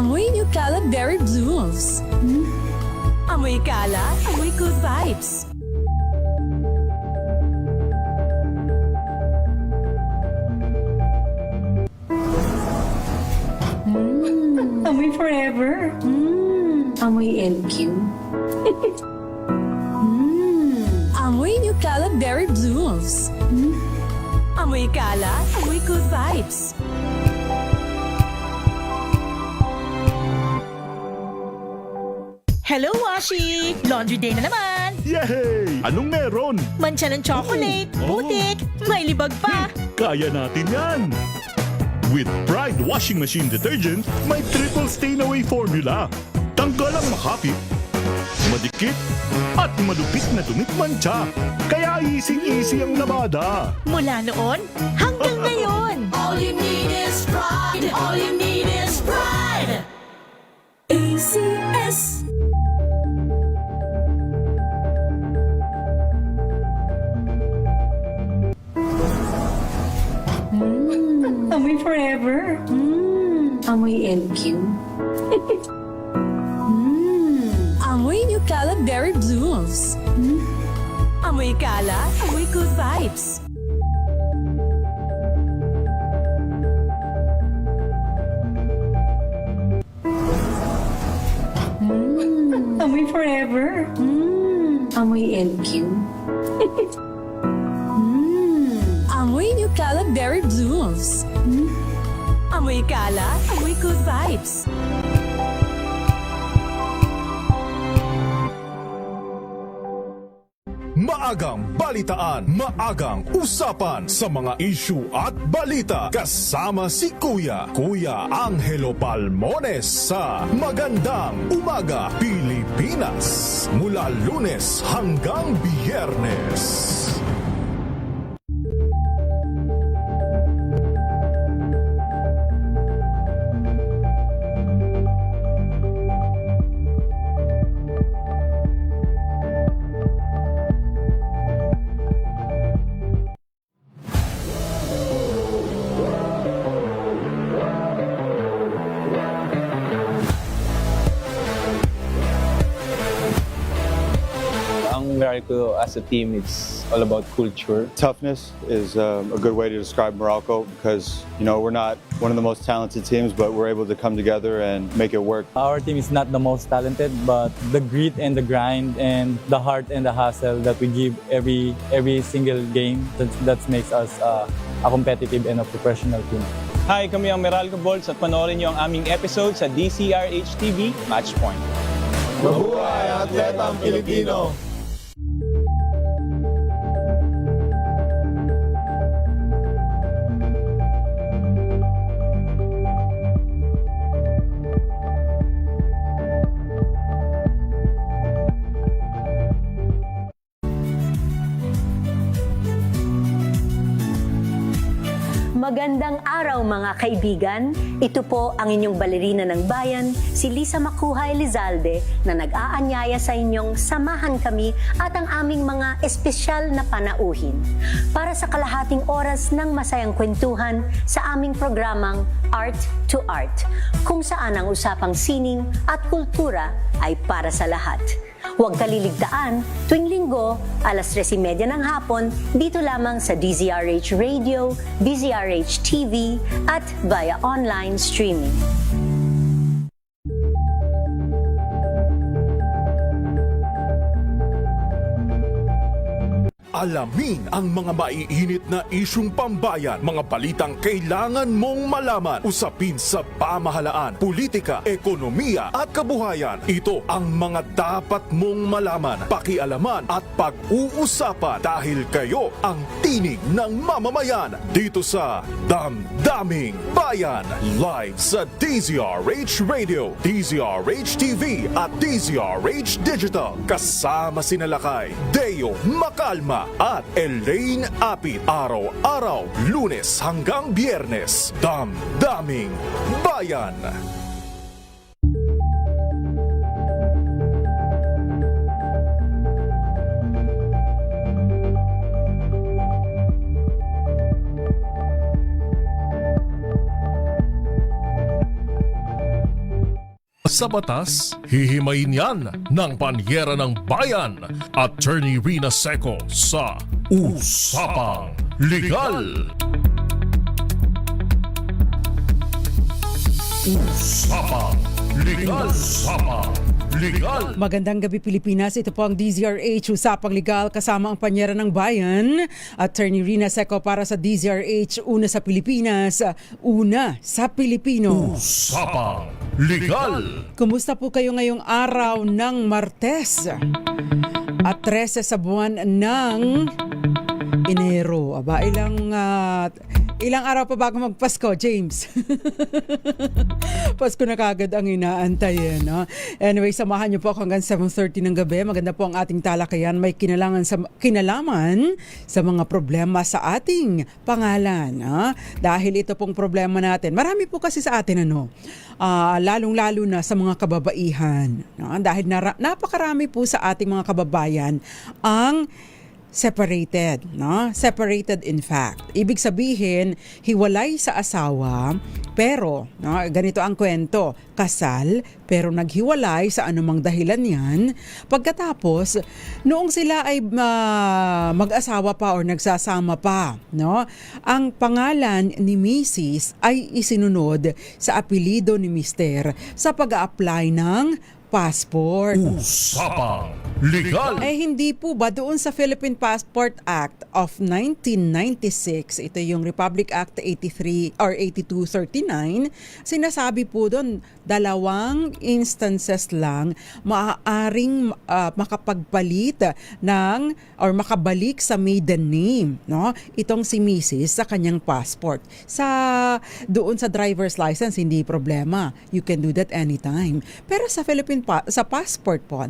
Amoy Nucala Berry Blooms. Amoy kala, amoy good vibes. Amoy forever. Amoy LQ. Amoy Nucala Berry Blooms. Amoy kala, amoy good vibes. Hello, Washi! Laundry day na naman! Yay! Anong meron? Mancha ng chocolate, Oh. putik, may libag pa! Kaya natin yan! With Pride Washing Machine Detergent, may triple stain-away formula. Tanggal ang makapit, madikit, at malupit na dumit mancha. Kaya easy-easy ang labada. Mula noon hanggang ngayon! All you need is pride. All you need is pride. ACS. Amoy forever. Amoy LQ. Amoy Nucala Berry Blooms. Amoy kala, amoy good vibes. Amoy forever. Amoy LQ. Amoy Nucala Berry Blooms. Amoy kala, amoy good vibes. Maagang balitaan, maagang usapan sa mga issue at balita. Kasama si Kuya Angelo Palmones sa Magandang Umaga Pilipinas. Mula Lunes hanggang Biyernes. Ang Morocco as a team, it's all about culture. Toughness is a good way to describe Morocco because, you know, we're not one of the most talented teams, but we're able to come together and make it work. Our team is not the most talented, but the grit and the grind and the heart and the hustle that we give every single game, that makes us a competitive and a professional team. Hi, kami ang Meralco Bolts at panoorin niyo ang aming episode sa DCRH TV Matchpoint. Mabuhay atletang Pilipino! Magandang araw mga kaibigan. Ito po ang inyong balerina ng bayan, si Lisa Makuha Elizalde, na nag-aanyaya sa inyong samahan kami at ang aming mga espesyal na panauhin para sa kalahating oras ng masayang kwentuhan sa aming programang Art to Art, kung saan ang usapang sining at kultura ay para sa lahat. Huwag kaliligtaan, tuwing linggo, alas 3:30 ng hapon, dito lamang sa DZRH Radio, DZRH TV, at via online streaming. Alamin ang mga maiinit na isyung pambayan, mga balitang kailangan mong malaman, usapin sa pamahalaan, politika, ekonomiya at kabuhayan. Ito ang mga dapat mong malaman, pakialaman at pag-uusapan dahil kayo ang tinig ng mamamayan dito sa Damdaming Bayan. Live sa DZRH Radio, DZRH TV at DZRH Digital. Kasama sina Lakay, Deo Macalma at Elaine Apit. Araw-araw, Lunes hanggang Biyernes. Damdaming Bayan. sa batas, hihimayin yan ng Panyera ng Bayan. Attorney Rina Seco sa Usapang Legal. Usapang Legal. Usapang Legal. Magandang gabi Pilipinas, ito po ang DZRH Usapang Legal kasama ang Panyera ng Bayan, Attorney Rina Seco para sa DZRH, una sa Pilipinas, una sa Pilipino. Usapang Legal. Kumusta po kayo ngayong araw ng Martes at 13 sa buwan ng Enero? Aba, ilang araw pa bago magpasko, James? Pasko na kagad ang inaantay. No? Anyway, samahan niyo po ako hanggang 7:30 ng gabi. Maganda po ang ating talakayan. May kinalaman sa mga problema sa ating pangalan. Dahil ito pong problema natin. Marami po kasi sa atin, lalong-lalo na sa mga kababaihan. Dahil napakarami po sa ating mga kababayan ang separated, Separated in fact. Ibig sabihin, hiwalay sa asawa, pero, ganito ang kwento, kasal, pero naghiwalay sa anumang dahilan yan. Pagkatapos, noong sila ay mag-asawa pa or nagsasama pa, ang pangalan ni Mrs. ay isinunod sa apelido ni Mr. sa pag-a-apply ng passport. Usapang Legal. Hindi po ba doon sa Philippine Passport Act of 1996, ito yung Republic Act 83 or 8239, sinasabi po doon, 2 instances lang maaaring makapagpalit ng or makabalik sa maiden name, itong si Mrs. sa kanyang passport. Doon sa driver's license, hindi problema. You can do that anytime. Pero sa Philippine sa passport po,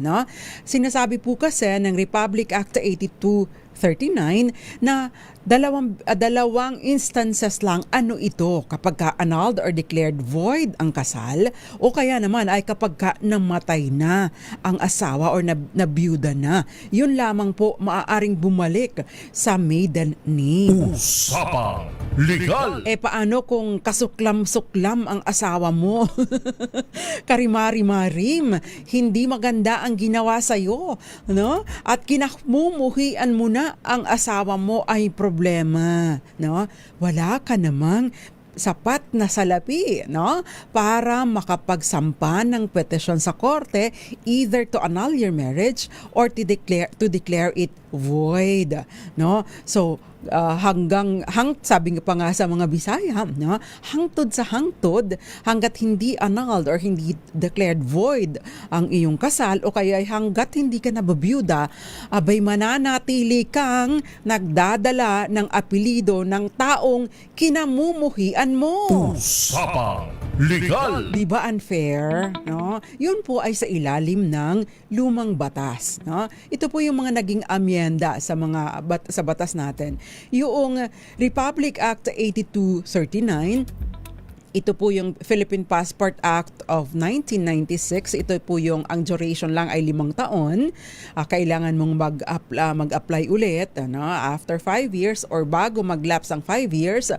sinasabi po kasi ng Republic Act 8239 na dalawang instances lang ito kapag ka annulled or declared void ang kasal o kaya naman ay kapag ka namatay na ang asawa or nabiyuda na. Yun lamang po maaaring bumalik sa maiden name. Usapang Legal. Paano kung kasuklam-suklam ang asawa mo? Karimari-marim, hindi maganda ang ginawa sa'yo, At kinamumuhian mo na ang asawa mo ay problema, Wala ka namang sapat na salapi, para makapagsampa ng petisyon sa korte either to annul your marriage or to declare it void, So sabi pa nga sa mga Bisaya, hangtod sa hangtod hanggat hindi annulled or hindi declared void ang iyong kasal o kaya hanggat hindi ka nababiyuda, abay mananatili kang nagdadala ng apelido ng taong kinamumuhian mo. Usapang Legal. Di ba unfair? Yun po ay sa ilalim ng lumang batas. Ito po yung mga naging amyenda sa batas natin. Yung Republic Act 8239, ito po yung Philippine Passport Act of 1996. Ito po yung ang duration lang ay 5 taon. Kailangan mong mag-apply ulit after 5 years or bago mag-lapse ang 5 years.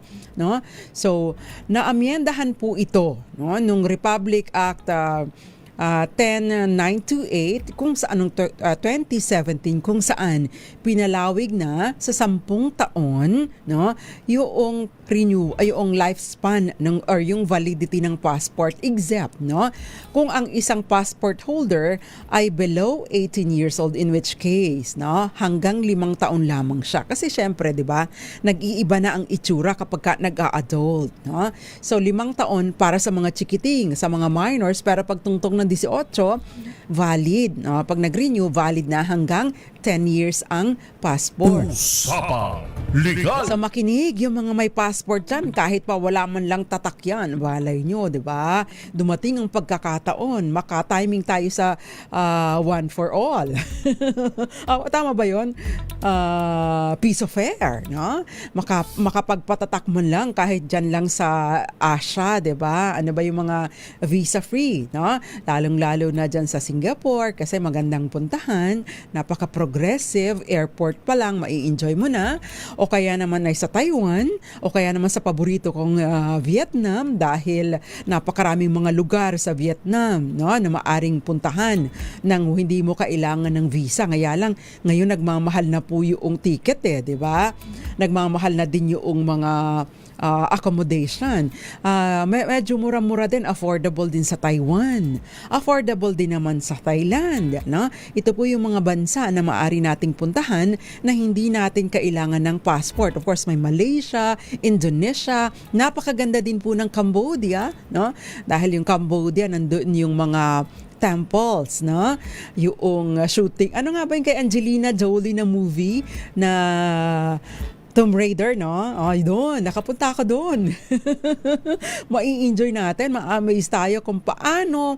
So, naamyendahan po ito nung Republic Act 10928 kung saan 2017 kung saan pinalawig na sa 10 taon yung lifespan or yung validity ng passport except kung ang isang passport holder ay below 18 years old, in which case hanggang 5 taon lamang siya kasi syempre 'di ba nag-iiba na ang itsura kapag nag-a-adult. So 5 taon para sa mga chikiting, sa mga minors, pero pag tungtong ng 18 valid. Pag nag-renew, valid na hanggang 10 years ang passport. Usapang Legal. Sa makinig, yung mga may passport dyan, kahit pa wala man lang tatak yan, balay nyo, di ba? Dumating ang pagkakataon, maka-timing tayo sa one for all. Tama ba yun? Piece of air, makapagpatatak man lang kahit dyan lang sa Asia, di ba? Ano ba yung mga visa-free, Lalong-lalo na dyan sa Singapore kasi magandang puntahan, napaka-progressive progressive airport pa lang, mai-enjoy mo na. O kaya naman ay sa Taiwan, o kaya naman sa paborito kong Vietnam, dahil napakaraming mga lugar sa Vietnam, no, na maaring puntahan nang hindi mo kailangan ng visa. Ngaya lang, ngayon nagmamahal na po yung ticket di ba? Nagmamahal na din yung mga accommodation. Medyo mura-mura din, affordable din sa Taiwan. Affordable din naman sa Thailand. No? Ito po yung mga bansa na maaari nating puntahan na hindi natin kailangan ng passport. Of course, may Malaysia, Indonesia, napakaganda din po ng Cambodia. No? Dahil yung Cambodia, nandoon yung mga temples, no? Yung shooting. Ano nga ba yung kay Angelina Jolie na movie na Tomb Raider, no? Ay, doon. Nakapunta ako doon. Mai-enjoy natin. Ma-amaze tayo kung paano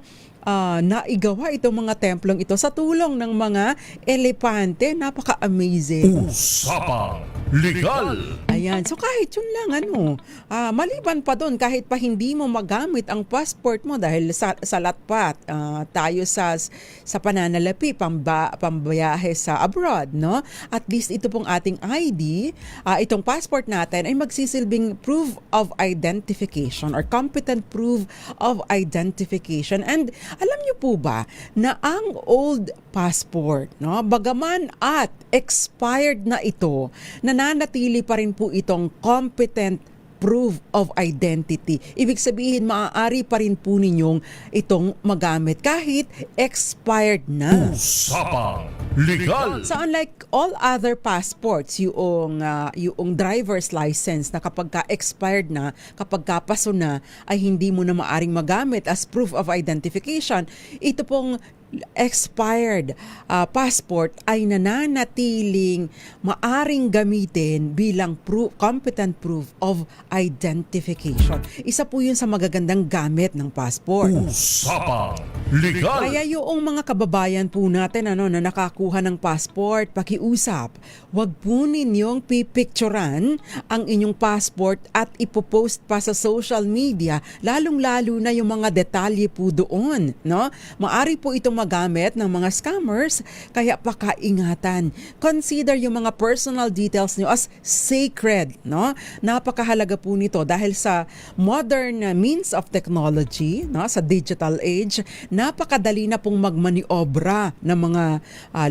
naigawa itong mga templong ito sa tulong ng mga elepante. Napaka-amazing. Usapang Legal! Ayan. So kahit yun lang, maliban pa doon, kahit pa hindi mo magamit ang passport mo dahil sa latpat, tayo sa pananalapi, pambayahe sa abroad, no? At least ito pong ating ID, itong passport natin ay magsisilbing proof of identification or competent proof of identification. And alam niyo po ba na ang old passport, no, bagaman at expired na ito, nananatili pa rin po itong competent proof of identity. Ibig sabihin, maaari pa rin po ninyong itong magamit kahit expired na. Usapang Legal! So unlike all other passports, yung driver's license na kapag ka-expired na, kapag kapaso na, ay hindi mo na maaring magamit as proof of identification. Ito pong expired passport ay nananatiling maaring gamitin bilang competent proof of identification. Isa po yun sa magagandang gamit ng passport. Usapang Legal! Kaya yung mga kababayan po natin na nakakuha ng passport, pakiusap, wag po ninyong pipicturan ang inyong passport at ipopost pa sa social media, lalong-lalo na yung mga detalye po doon, no? Maari po itong magamit ng mga scammers, kaya pakaingatan. Consider yung mga personal details nyo as sacred, no? Napakahalaga po nito dahil sa modern means of technology, no, sa digital age, napakadali na pong magmaniobra ng mga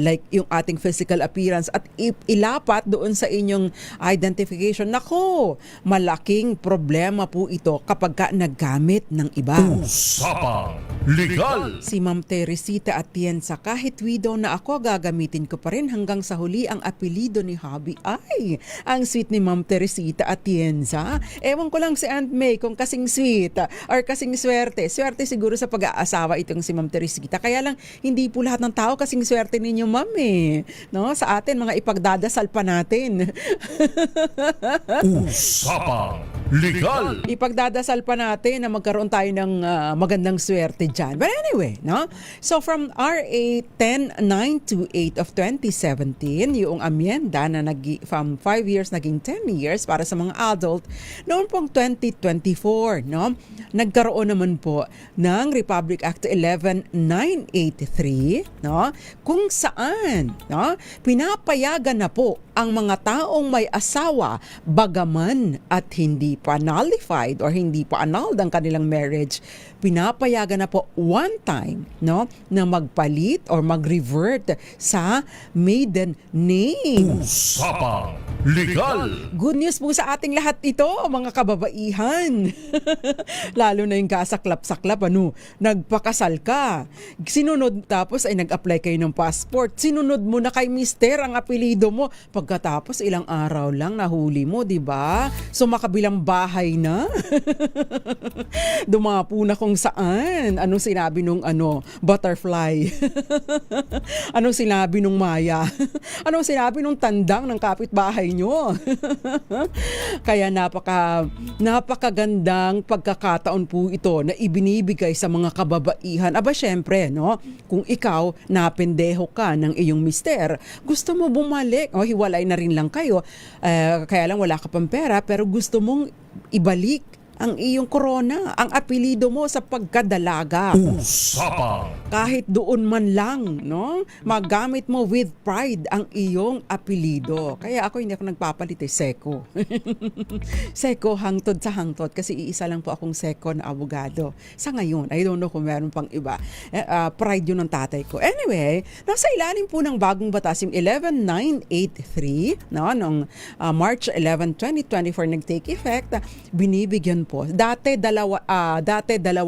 like yung ating physical appearance at ilapat doon sa inyong identification. Nako, malaking problema po ito kapag naggamit ng iba. Usapang Legal! Si Ma'am Teresita Atienza, kahit widow na ako, gagamitin ko pa rin hanggang sa huli ang apelido ni hubby. Ay, ang sweet ni Ma'am Teresita Atienza. Ewan ko lang si Aunt May kung kasing sweet or kasing swerte. Swerte siguro sa pag-aasawa itong si Ma'am Teresita. Kaya lang, hindi po lahat ng tao kasing swerte ninyo, Ma'am, no? Sa atin, mga ipagdadasal pa natin. Usapang Legal! Ipagdadasal pa natin na magkaroon tayo ng magandang swerte dyan. But anyway, no? So from RA 10928 of 2017, yung amyenda na from 5 years naging 10 years para sa mga adult, noon pong 2024, no? Nagkaroon naman po ng Republic Act 11983, no? Kung saan, no, pinapayagan na po ang mga taong may asawa bagaman at hindi pa nullified or hindi pa annulled ang kanilang marriage, pinapayagan na po one time, no, na magpalit or mag-revert sa maiden name. Usapang Legal! Good news po sa ating lahat ito, mga kababaihan. Lalo na yung kasaklap-saklap, nagpakasal ka. Sinunod tapos ay nag-apply kayo ng passport. Sinunod mo na kay mister ang apelido mo. Pagkatapos ilang araw lang nahuli mo, di ba? So makabilang bahay na. Dumapo na kung saan. Anong sinabi nung butterfly? Anong sinabi nung Maya? Anong sinabi nung tandang ng kapitbahay nyo? Kaya napakagandang pagkakataon po ito na ibinibigay sa mga kababaihan. Aba syempre, no? Kung ikaw napendeho ka ng iyong mister, gusto mo bumalik, hiwalay na rin lang kayo, kaya lang wala ka pang pera, pero gusto mong ibalik ang iyong corona, ang apelido mo sa pagkadalaga. Kahit doon man lang, no? Magamit mo with pride ang iyong apelido. Kaya ako hindi ako nagpapalit Seko. Seko hangtod sa hangtod kasi iisa lang po akong Seko na abogado. Sa ngayon, I don't know kung meron pang iba. Pride yun ng tatay ko. Anyway, nasa ilalim po ng bagong batas yung 11983, no? Noong March 11, 2024 nag-take effect, binibigyan po. Dati dalawa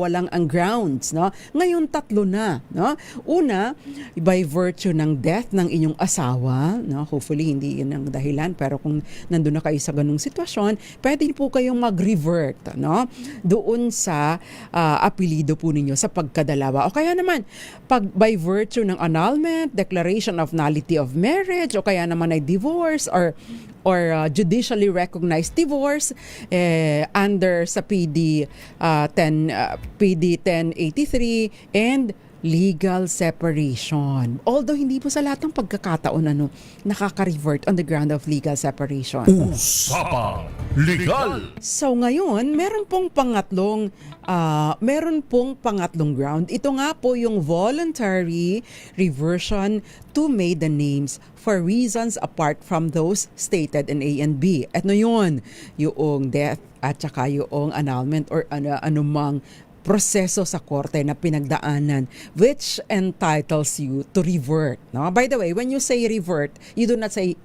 lang ang grounds, no? Ngayon 3 na, no? Una, by virtue ng death ng inyong asawa, no? Hopefully hindi yun ang dahilan, pero kung nandun na kayo sa ganung sitwasyon, pwede po kayong mag-revert, no? Doon sa apelido po ninyo sa pagkadalawa. O kaya naman, pag by virtue ng annulment, declaration of nullity of marriage, o kaya naman ay divorce or judicially recognized divorce under sa PD 1083 and legal separation. Although hindi po sa lahat ng pagkakataon nakaka-revert on the ground of legal separation. Usapang Legal! So ngayon, meron pong pangatlong ground. Ito nga po yung voluntary reversion to maiden names for reasons apart from those stated in A and B. At yun, yung death at saka yung annulment or anumang proseso sa korte na pinagdaanan which entitles you to revert. No? By the way, when you say revert, you do not say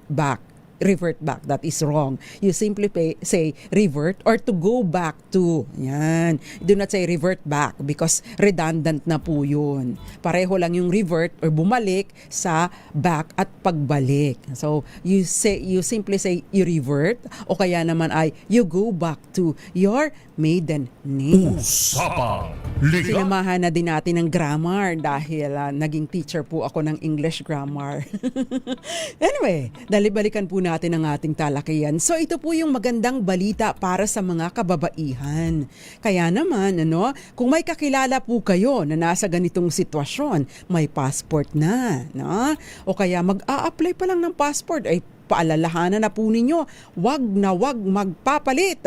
revert back. That is wrong. You simply say revert or to go back to. Yan. Do not say revert back because redundant na po yun. Pareho lang yung revert or bumalik sa back at pagbalik. So, you simply say you revert o kaya naman ay you go back to your maiden name. Usapang Legal! Sinamahan na din natin ng grammar dahil naging teacher po ako ng English grammar. Anyway, balikan po natin ang ating talakayan. So ito po yung magandang balita para sa mga kababaihan. Kaya naman, kung may kakilala po kayo na nasa ganitong sitwasyon, may passport na, no? O kaya mag-a-apply pa lang ng passport, ay paalalahanan na po ninyo, wag magpapalit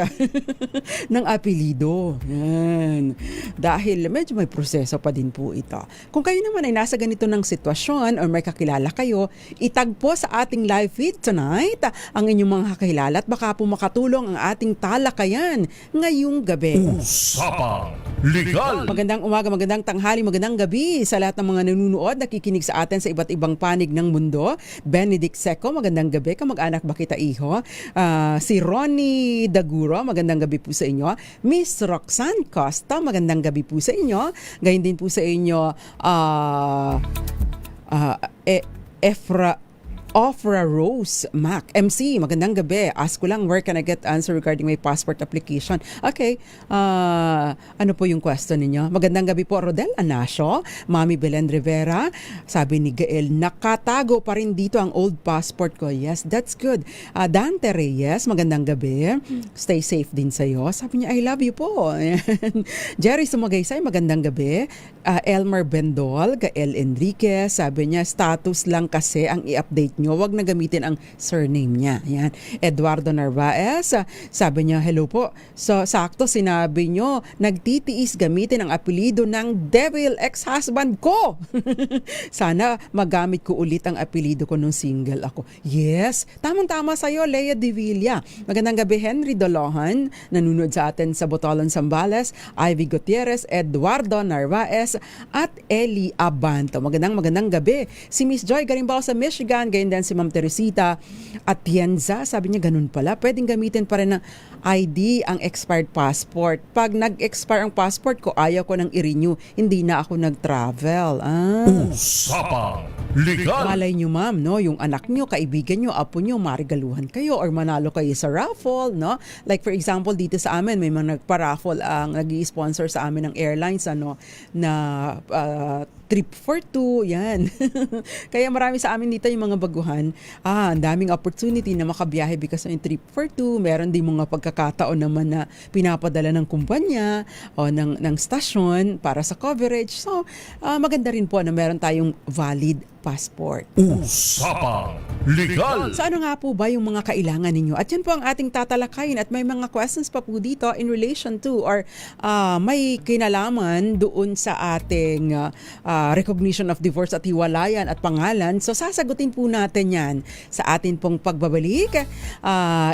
ng apelido. Yan. Dahil medyo may proseso pa din po ito. Kung kayo naman ay nasa ganito ng sitwasyon or may kakilala kayo, itag po sa ating live feed tonight ang inyong mga kakilala at baka po makatulong ang ating talakayan ngayong gabi. Usapang Legal! Magandang umaga, magandang tanghali, magandang gabi sa lahat ng mga nanunood, nakikinig sa atin sa iba't ibang panig ng mundo. Benedict Seco, magandang gabi. Kamag-anak ba kita, iho? Si Ronnie Daguro, magandang gabi po sa inyo. Miss Roxanne Costa, magandang gabi po sa inyo. Gayon din po sa inyo, Ofra Rose Mac. MC, magandang gabi. Ask ko lang, where can I get answer regarding my passport application? Okay. Ano po yung question ninyo? Magandang gabi po, Rodel Anasio. Mami Belen Rivera. Sabi ni Gael, nakatago pa rin dito ang old passport ko. Yes, that's good. Dante Reyes, magandang gabi. Stay safe din sa'yo. Sabi niya, I love you po. Jerry Sumagaysay, magandang gabi. Elmer Bendol, Gael Enriquez. Sabi niya, status lang kasi ang i-update nyo, wag na gamitin ang surname niya. Yan. Eduardo Narvaez, sabi niya, hello po. So, sakto sinabi nyo, nagtitiis gamitin ang apelido ng devil ex-husband ko. Sana magamit ko ulit ang apelido ko nung single ako. Yes, tamang-tama sa'yo, Lea De Villa. Magandang gabi, Henry Dolohan, nanonood sa atin sa Botolan, Zambales, Ivy Gutierrez, Eduardo Narvaez, at Eli Abanto. Magandang gabi. Si Miss Joy Garimbao sa Michigan, gayon din si Ma'am Teresita Atienza, sabi niya ganun pala, pwedeng gamitin pa rin ng ID ang expired passport. Pag nag-expire ang passport ko, ayaw ko nang i-renew, hindi na ako nag-travel. Usapang Legal! Malay nyo, ma'am, no? Yung anak nyo, kaibigan nyo, apo nyo, marigaluhan kayo or manalo kayo sa raffle, no? Like for example, dito sa amin, may mga nagpa-raffle ang nag-i-sponsor sa amin ng airlines, na trip for two, yan. Kaya marami sa amin dito yung mga baguhan, ang daming opportunity na makabiyahe because ng trip for two. Meron din mga pagkakataon naman na pinapadala ng kumpanya o ng stasyon para sa coverage. So, maganda rin po na meron tayong valid passport. Usapang Legal. So ano nga po ba yung mga kailangan ninyo? At yan po ang ating tatalakayin at may mga questions pa po dito in relation to or may kinalaman doon sa ating recognition of divorce at hiwalayan at pangalan. So sasagutin po natin yan sa atin pong pagbabalik.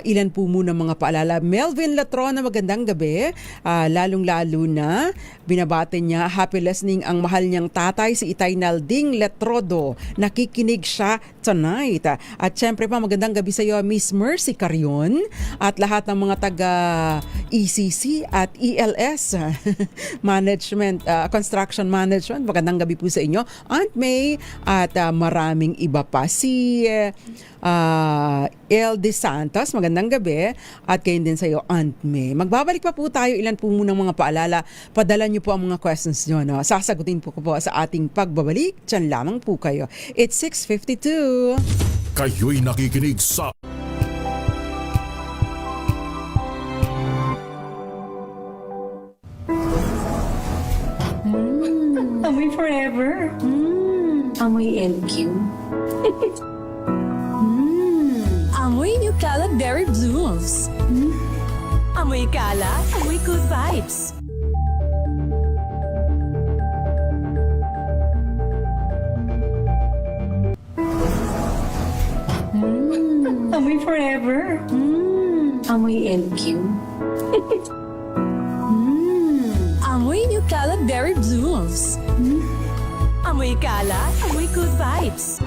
Ilan po muna mga paalala. Melvin Latrona, magandang gabi. Lalong-lalo na binabati niya happy listening ang mahal niyang tatay si Itay Nalding Letrodo. Nakikinig siya tonight. At syempre pa magandang gabi sa iyo Miss Mercy Carion at lahat ng mga taga ECC at ELS Management, Construction Management. Magandang gabi po sa inyo Aunt May at maraming iba pa. Si El De Santos, magandang gabi at kayo din sa iyo Aunt May. Magbabalik pa po tayo, ilan po munang mga paalala. Padala niyo po ang mga questions niyo, no? Sasagutin po ko po sa ating pagbabalik. Diyan lamang po kayo. It's 6:52. Kayo'y nakikinig sa Amoy forever. Amoy LQ. Amoy New Caleb Berry Blooms. Amoy kalat, amoy good vibes. Amoy forever. Amoy LQ. Amoy New Caleb Berry Blooms. Amoy kalat, amoy good vibes.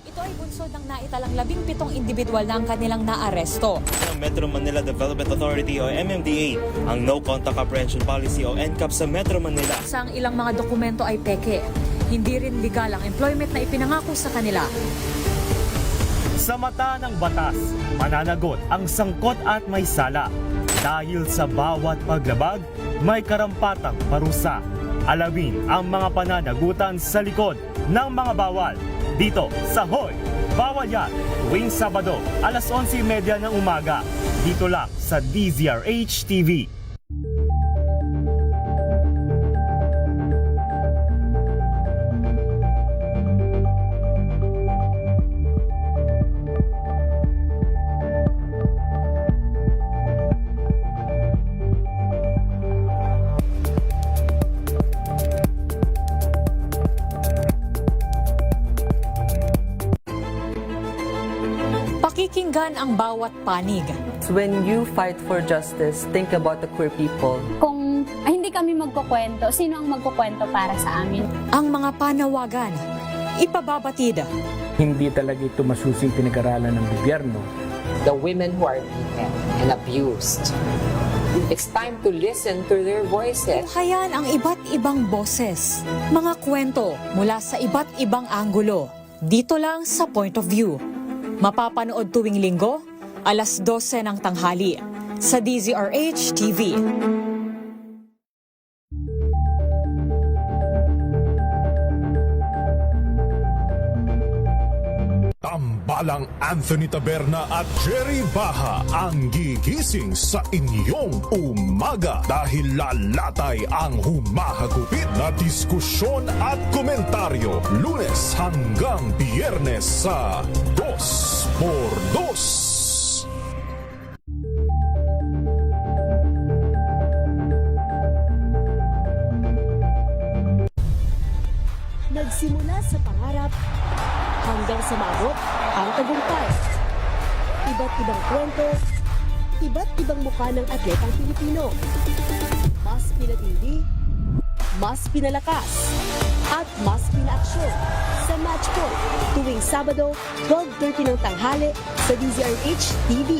Ito ay bunsod ng naitalang 17 individual na ang kanilang naaresto. Ng Metro Manila Development Authority o MMDA ang No Contact Apprehension Policy o NCAP sa Metro Manila. Sa ang ilang mga dokumento ay peke. Hindi rin legal ang employment na ipinangako sa kanila. Sa mata ng batas, mananagot ang sangkot at may sala. Dahil sa bawat paglabag, may karampatang parusa. Alamin ang mga pananagutan sa likod ng mga bawal. Dito sa Hoy! Bawal Yan! Tuwing Sabado, alas 11:30 ng umaga. Dito lang sa DZRH TV. Pakikinggan ang bawat panig. When you fight for justice, think about the queer people. Kung hindi kami magkukwento, sino ang magkukwento para sa amin? Ang mga panawagan, ipababatid. Hindi talaga ito masusing pinag-aralan ng gobyerno. The women who are beaten and abused. It's time to listen to their voices. Tunghayan ang iba't ibang boses. Mga kwento mula sa iba't ibang anggulo. Dito lang sa Point of View. Mapapanood tuwing linggo, alas 12 ng tanghali sa DZRH TV. Tambalang Anthony Taberna at Jerry Baha ang gigising sa inyong umaga dahil lalatay ang humahagupit na diskusyon at komentaryo Lunes hanggang Biyernes sa 2x2. Nagsimula sa pangarap hanggang sa maabot ang tagumpay. Iba't ibang kwento, iba't ibang mukha ng atletang Pilipino. Mas pinatindi, mas pinalakas, at mas pinaaksyon sa Match Point tuwing Sabado, 12:30 ng tanghali sa DZRH TV.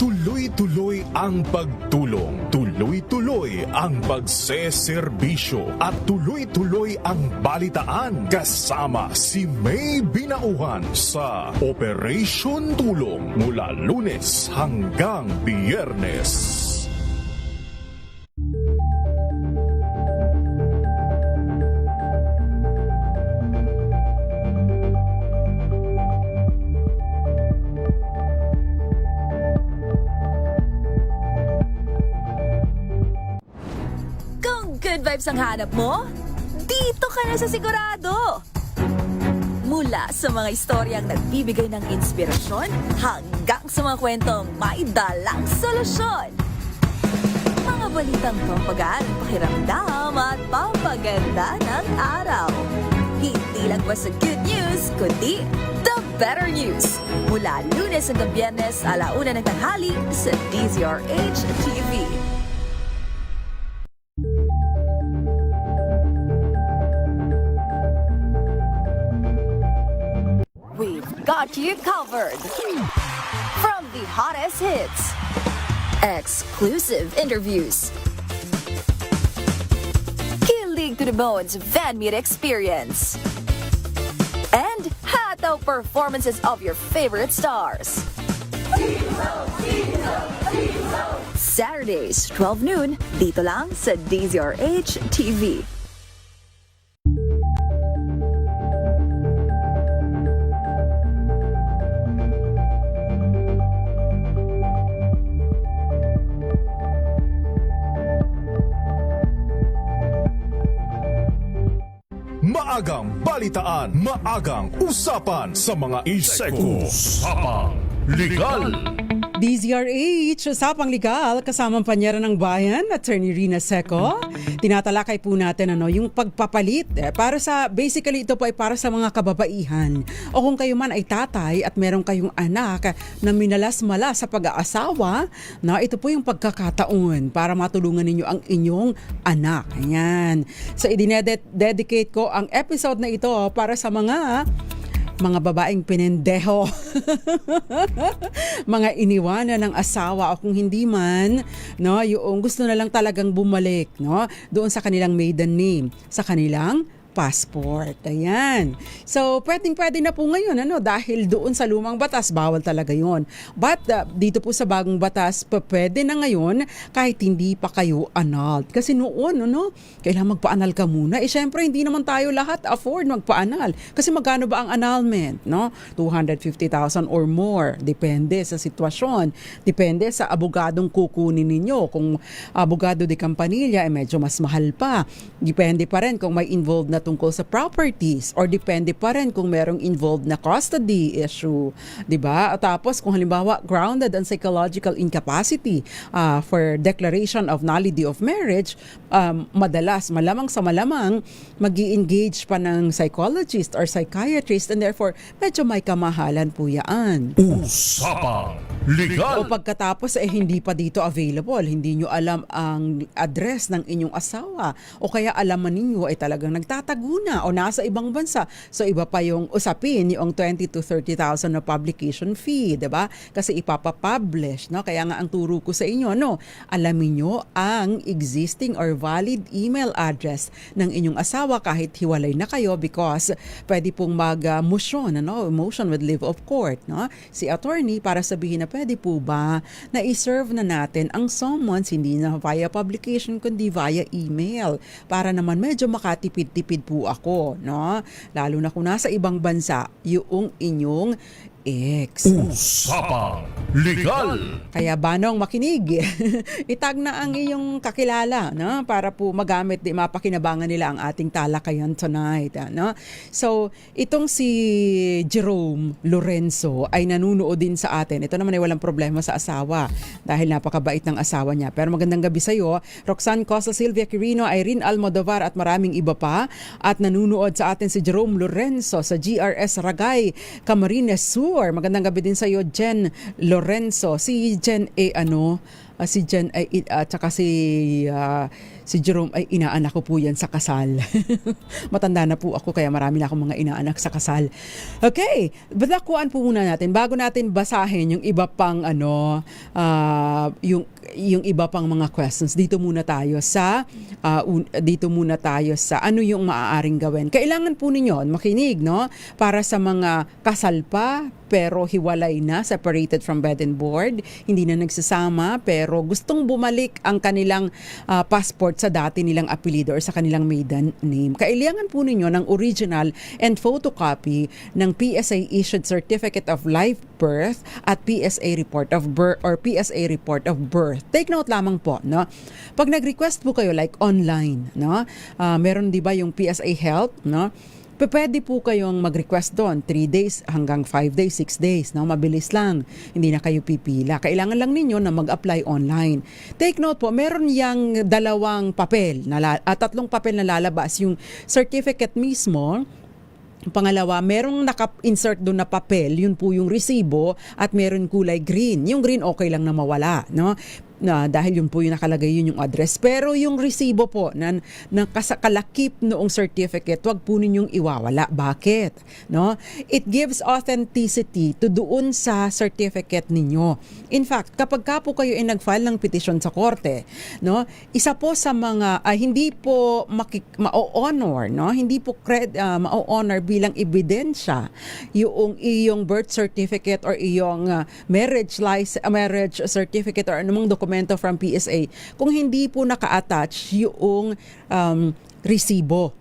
Tuloy-tuloy ang pagtulong, tuloy-tuloy ang pagseserbisyo at tuloy-tuloy ang balitaan kasama si May Binauhan sa Operation Tulong mula Lunes hanggang Biyernes. Good vibes ang hanap mo? Dito ka na sa sigurado! Mula sa mga istoryang nagbibigay ng inspirasyon hanggang sa mga kwentong may dalang solusyon. Mga balitang pampagaan, pakiramdam at pampaganda ng araw. Hindi lang basta good news, kundi the better news. Mula Lunes hanggang Biyernes, 1:00 ng tanghali sa DZRH TV. We've got you covered. From the hottest hits, exclusive interviews, kilig to the bones fan meet experience, and hataw performances of your favorite stars. Saturdays, 12 noon, dito lang sa DZRH TV. Maagang balitaan, maagang usapan sa mga iseko. Usapang Legal. DZRH, Usapang Legal, kasamang panyera ng bayan, Attorney Rina Seco. Tinatalakay po natin yung pagpapalit. Para sa, basically ito po ay para sa mga kababaihan. O kung kayo man ay tatay at meron kayong anak na minalas-malas sa pag-aasawa, na ito po yung pagkakataon para matulungan ninyo ang inyong anak. Ayan. So, idinededicate ko ang episode na ito para sa mga babaeng pinendeho, mga iniwanan ng asawa o kung hindi man, yung gusto na lang talagang bumalik, doon sa kanilang maiden name, sa kanilang passport. Ayan. So, pwede na po ngayon, dahil doon sa lumang batas, bawal talaga yon. But, dito po sa bagong batas, pwede na ngayon kahit hindi pa kayo annulled. Kasi noon, kailangan magpa-annul ka muna. Syempre, hindi naman tayo lahat afford magpa-annul. Kasi magkano ba ang annulment, 250,000 or more. Depende sa sitwasyon. Depende sa abogadong kukunin ninyo. Kung abogado de Campanilla, medyo mas mahal pa. Depende pa rin kung may involved na tungkol sa properties or depende pa rin kung merong involved na custody issue, 'di ba? At tapos kung halimbawa grounded on psychological incapacity for declaration of nullity of marriage, malamang magi-engage pa ng psychologist or psychiatrist and therefore medyo may kamahalan po yan. Usapang Legal. O pagkatapos hindi pa dito available, hindi nyo alam ang address ng inyong asawa o kaya alaman ninyo ay talagang nagtataguna o nasa ibang bansa. So iba pa yung usapin, yung 20,000 to 30,000 na publication fee, 'di ba? Kasi ipapapublish, Kaya nga ang turo ko sa inyo, alamin nyo ang existing or valid email address ng inyong asawa kahit hiwalay na kayo because pwede pong mag-motion, motion with leave of court, si attorney para sabihin na pwede po ba na i-serve na natin ang summons hindi na via publication kundi via email para naman medyo makatipid-tipid po ako, lalo na kung nasa ibang bansa yung inyong ex. Usapang Legal. Kaya banong makinig. Itag na ang iyong kakilala, para po magamit, mapakinabangan nila ang ating talakayan tonight. So, itong si Jerome Lorenzo ay nanunood din sa atin. Ito naman ay walang problema sa asawa dahil napakabait ng asawa niya. Pero magandang gabi sa iyo, Roxanne Costa, Silvia Quirino, Irene Almodovar at maraming iba pa. At nanunood sa atin si Jerome Lorenzo sa GRS Ragay, Camarines Sur. Magandang gabi din sa iyo, Jen Lorenzo. Si Jen si Jen ay tsaka si Jerome ay inaanak ko po yan sa kasal. Matanda na po ako kaya marami na akong mga inaanak sa kasal. Okay, badakuan po muna natin bago natin basahin yung iba pang yung iba pang mga questions. Dito muna tayo sa ano yung maaaring gawin. Kailangan po ninyo makinig, para sa mga kasal pa pero hiwalay na, separated from bed and board, hindi na nagsasama pero pero gustong bumalik ang kanilang passport sa dati nilang apelido or sa kanilang maiden name. Kailangan po ninyo ng original and photocopy ng PSA issued Certificate of Live Birth at PSA Report of Birth or PSA Report of Birth. Take note lamang po, no? Pag nag-request po kayo like online, no? Meron 'di ba yung PSA Health, no? Pwede po kayong mag-request doon 3 days hanggang 5 days, 6 days, no? Mabilis lang. Hindi na kayo pipila. Kailangan lang ninyo na mag-apply online. Take note po, meron yang 2 papel, 3 papel na lalabas. Yung certificate mismo, pangalawa, merong naka-insert doon na papel, yun po yung resibo, at meron kulay green. Yung green okay lang na mawala, no? Dahil yun po yung nakalagay, yun yung address. Pero yung resibo po na kalakip noong certificate, wag po ninyong iwawala. Bakit? No? It gives authenticity to doon sa certificate ninyo. In fact, kapag ka po kayo ay nag-file ng petition sa korte, no? Isa po sa mga hindi po ma-honor, no? Hindi po ma-honor bilang ebidensya yung iyong birth certificate or iyong marriage certificate or anumang dokumento from PSA kung hindi po naka-attach yung resibo.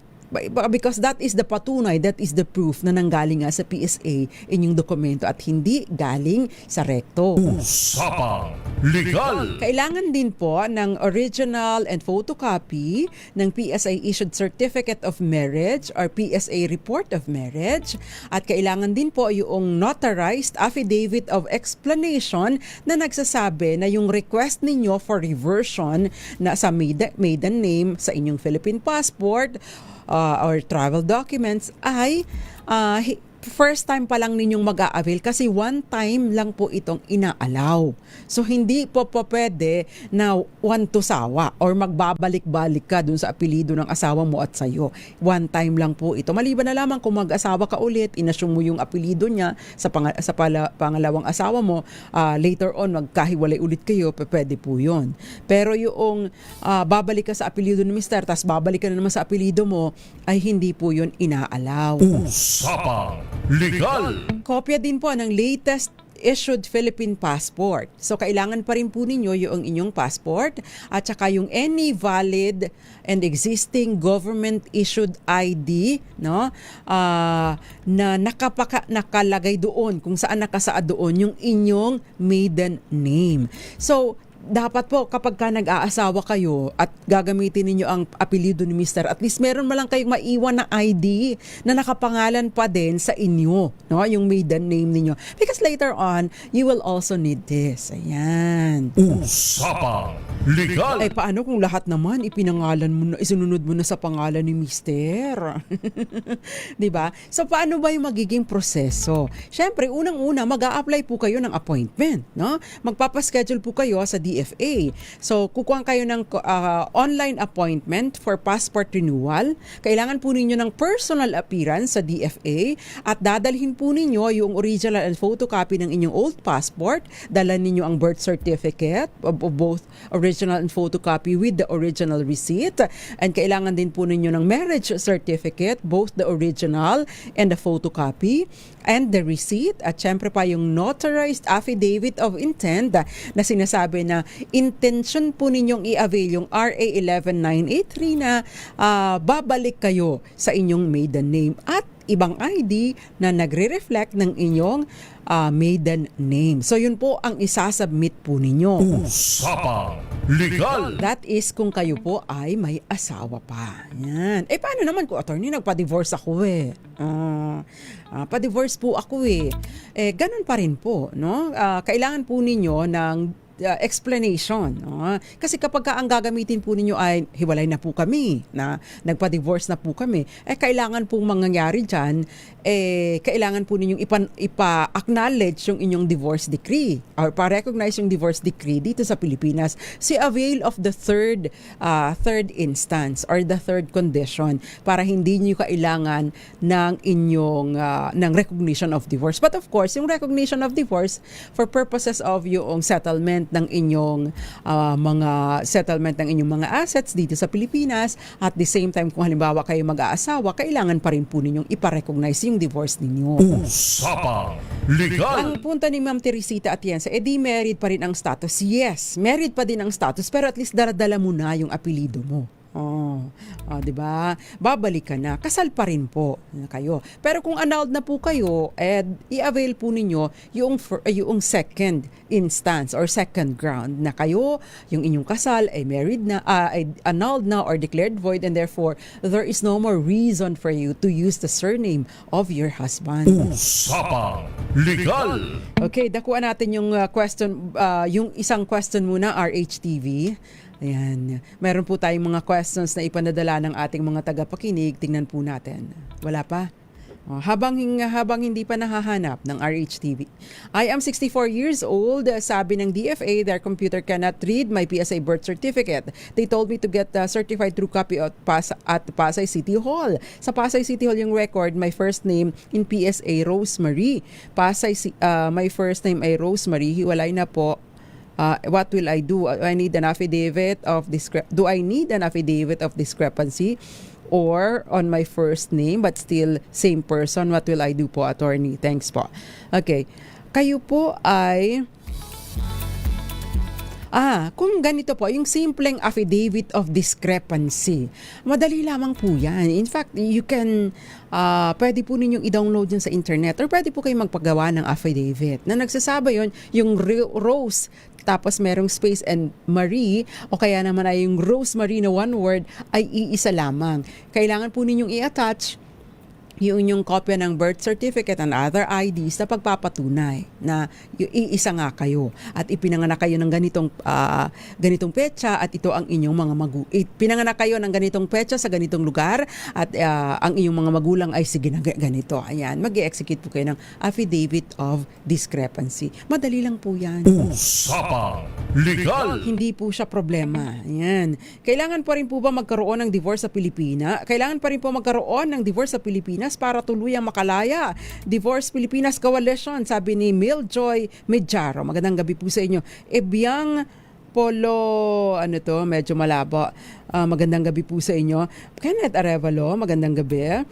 Because that is the patunay, that is the proof na nanggaling nga sa PSA inyong dokumento at hindi galing sa rekto. Usapang Legal! Kailangan din po ng original and photocopy ng PSA issued Certificate of Marriage or PSA Report of Marriage, at kailangan din po yung notarized affidavit of explanation na nagsasabi na yung request ninyo for reversion na sa maiden name sa inyong Philippine passport or travel documents ay first time pa lang ninyong mag-a-avail kasi one time lang po itong inaalaw. So hindi po pwede na one to sawa or magbabalik-balik ka dun sa apelido ng asawa mo at sayo. One time lang po ito. Maliban na lamang kung mag-asawa ka ulit, inassume mo yung apelido niya sa pangalawang asawa mo, later on magkahiwalay ulit kayo, pwede po yun. Pero yung babalik ka sa apelido ni Mr. tas babalik ka na naman sa apelido mo, ay hindi po yun inaalaw. Usapang Legal! Kopya din po ng latest issued Philippine passport. So kailangan pa rin po ninyo yung inyong passport at saka yung any valid and existing government issued ID, no? Na nakalagay doon kung saan nakasaad doon yung inyong maiden name. So dapat po kapag ka nag-aasawa kayo at gagamitin ninyo ang apelido ni Mr., at least meron man lang kayong maiwan na ID na nakapangalan pa din sa inyo, no? Yung maiden name ninyo. Because later on, you will also need this. Ayan. Usapang Legal! Ay, paano kung lahat naman ipinangalan mo na, isununod mo na sa pangalan ni Mr.? Diba? So, paano ba yung magiging proseso? Siyempre, unang-una, mag-a-apply po kayo ng appointment, no? Magpapaschedule po kayo sa DFA. So, kukuha kayo ng online appointment for passport renewal. Kailangan po ninyo ng personal appearance sa DFA at dadalhin po ninyo yung original and photocopy ng inyong old passport. Dala ninyo ang birth certificate of both original and photocopy with the original receipt. And kailangan din po ninyo ng marriage certificate, both the original and the photocopy and the receipt. At syempre pa yung notarized affidavit of intent na sinasabi na intention po ninyong i-avail yung RA 11983 na babalik kayo sa inyong maiden name at ibang ID na nagre-reflect ng inyong maiden name. So yun po ang isasubmit po ninyo. Usapang Legal! That is kung kayo po ay may asawa pa. Yan. Eh paano naman kung attorney, nagpa-divorce ako eh. Pa-divorce po ako eh. Ganun pa rin po, no? Kailangan po ninyo ng explanation, no? Kasi kapag ang gagamitin po ninyo ay hiwalay na po kami, na nagpa-divorce na po kami, kailangan pong mangyayari dyan, kailangan po ninyong ipa-acknowledge yung inyong divorce decree or pa-recognize yung divorce decree dito sa Pilipinas. Si avail of the third instance or the third condition para hindi niyo kailangan ng inyong ng recognition of divorce. But of course, yung recognition of divorce for purposes of yung settlement ng inyong settlement ng inyong mga assets dito sa Pilipinas. At the same time, kung halimbawa kayo mag-aasawa, kailangan pa rin po ninyong iparecognize yung divorce ninyo. Usapang Legal. Ang punta ni Ma'am Teresita Atienza, edi married pa rin ang status. Yes, married pa din ang status, pero at least daradala mo na yung apelido mo. Di ba? Babalik ka na. Kasal pa rin po kayo. Pero kung annulled na po kayo, i-avail po ninyo yung second instance or second ground na kayo, yung inyong kasal ay married na, ay annulled na or declared void, and therefore there is no more reason for you to use the surname of your husband. Usapang Legal. Okay, dakuan natin yung question, yung isang question muna, RHTV. Ayan. Meron po tayong mga questions na ipanadala ng ating mga tagapakinig. Tingnan po natin. Wala pa? Habang hindi pa nahahanap ng RHTV. I am 64 years old. Sabi ng DFA, their computer cannot read my PSA birth certificate. They told me to get certified true copy at Pasay City Hall. Sa Pasay City Hall yung record, my first name in PSA, Rosemary. My first name ay Rosemary. Hiwalay na po. What will I do? I need an affidavit of do I need an affidavit of discrepancy or on my first name but still same person? What will I do po, attorney? Thanks po. Okay. Kayo po ay kung ganito po, yung simpleng affidavit of discrepancy, madali lamang po yan. In fact, you can, pwede po ninyong i-download yun sa internet or pwede po kayong magpagawa ng affidavit na nagsasaba yun, yung Rose, tapos merong space and Marie, o kaya naman ay yung Rosemary na one word ay iisa lamang. Kailangan po ninyong i-attach yung inyong kopya ng birth certificate and other IDs na pagpapatunay na iisa nga kayo at ipinanganak kayo ng ganitong petsa at ito ang inyong mga pinanganak kayo ng ganitong petsa sa ganitong lugar at ang inyong mga magulang ay sige na ganito. Ayan, mag-i-execute po kayo ng affidavit of discrepancy. Madali lang po yan. Usapang Legal. Hindi po siya problema. Ayan. Kailangan pa rin po ba magkaroon ng divorce sa Pilipinas? Kailangan pa rin po magkaroon ng divorce sa Pilipinas para tuluyang makalaya. Divorce Pilipinas Coalition, sabi ni Miljoy Medjaro. Magandang gabi po sa inyo. Ebyang Polo, medyo malabo. Magandang gabi po sa inyo. Kenneth Arevalo, magandang gabi.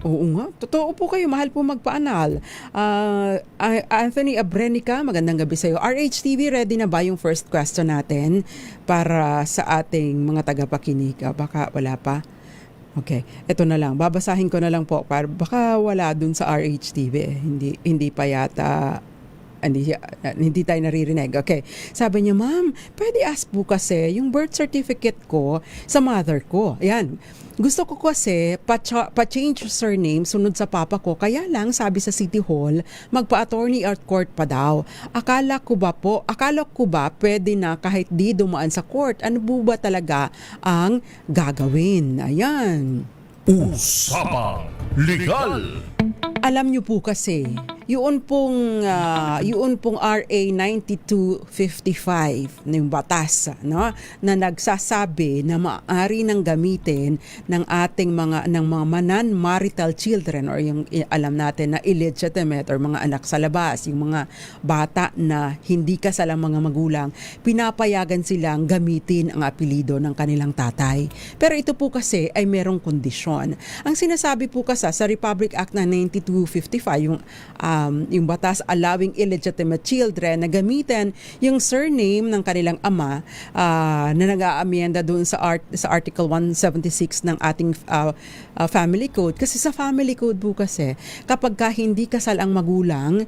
Oo nga, totoo po kayo, mahal po magpaanal. Anthony Abrenica, magandang gabi sa iyo. RHTV, ready na ba yung first question natin para sa ating mga tagapakinig? Baka wala pa? Okay, ito na lang. Babasahin ko na lang po para baka wala dun sa RHTV. Hindi pa yata hindi tayo naririnig. Okay. Sabi niya, ma'am, pwede ask po kasi yung birth certificate ko sa mother ko. Ayan. Gusto ko kasi pa-change surname sunod sa papa ko. Kaya lang, sabi sa City Hall, magpa-attorney at court pa daw. Akala ko ba pwede na kahit di dumaan sa court? Ano ba talaga ang gagawin? Ayan. Usapang Legal. Alam niyo po kasi, yun pong RA 9255 na yung batas, no, na nagsasabi na maaari nang gamitin ng ating mga non-marital children or yung alam natin na illegitimate or mga anak sa labas, yung mga bata na hindi kasalang mga magulang, pinapayagan silang gamitin ang apelyido ng kanilang tatay. Pero ito po kasi ay merong kondisyon. Ang sinasabi po kasi sa Republic Act na 9255, yung batas allowing illegitimate children na gamitin yung surname ng kanilang ama na nag-aamyenda doon sa Article 176 ng ating Family Code. Kasi sa Family Code po kasi, kapag hindi kasal ang magulang,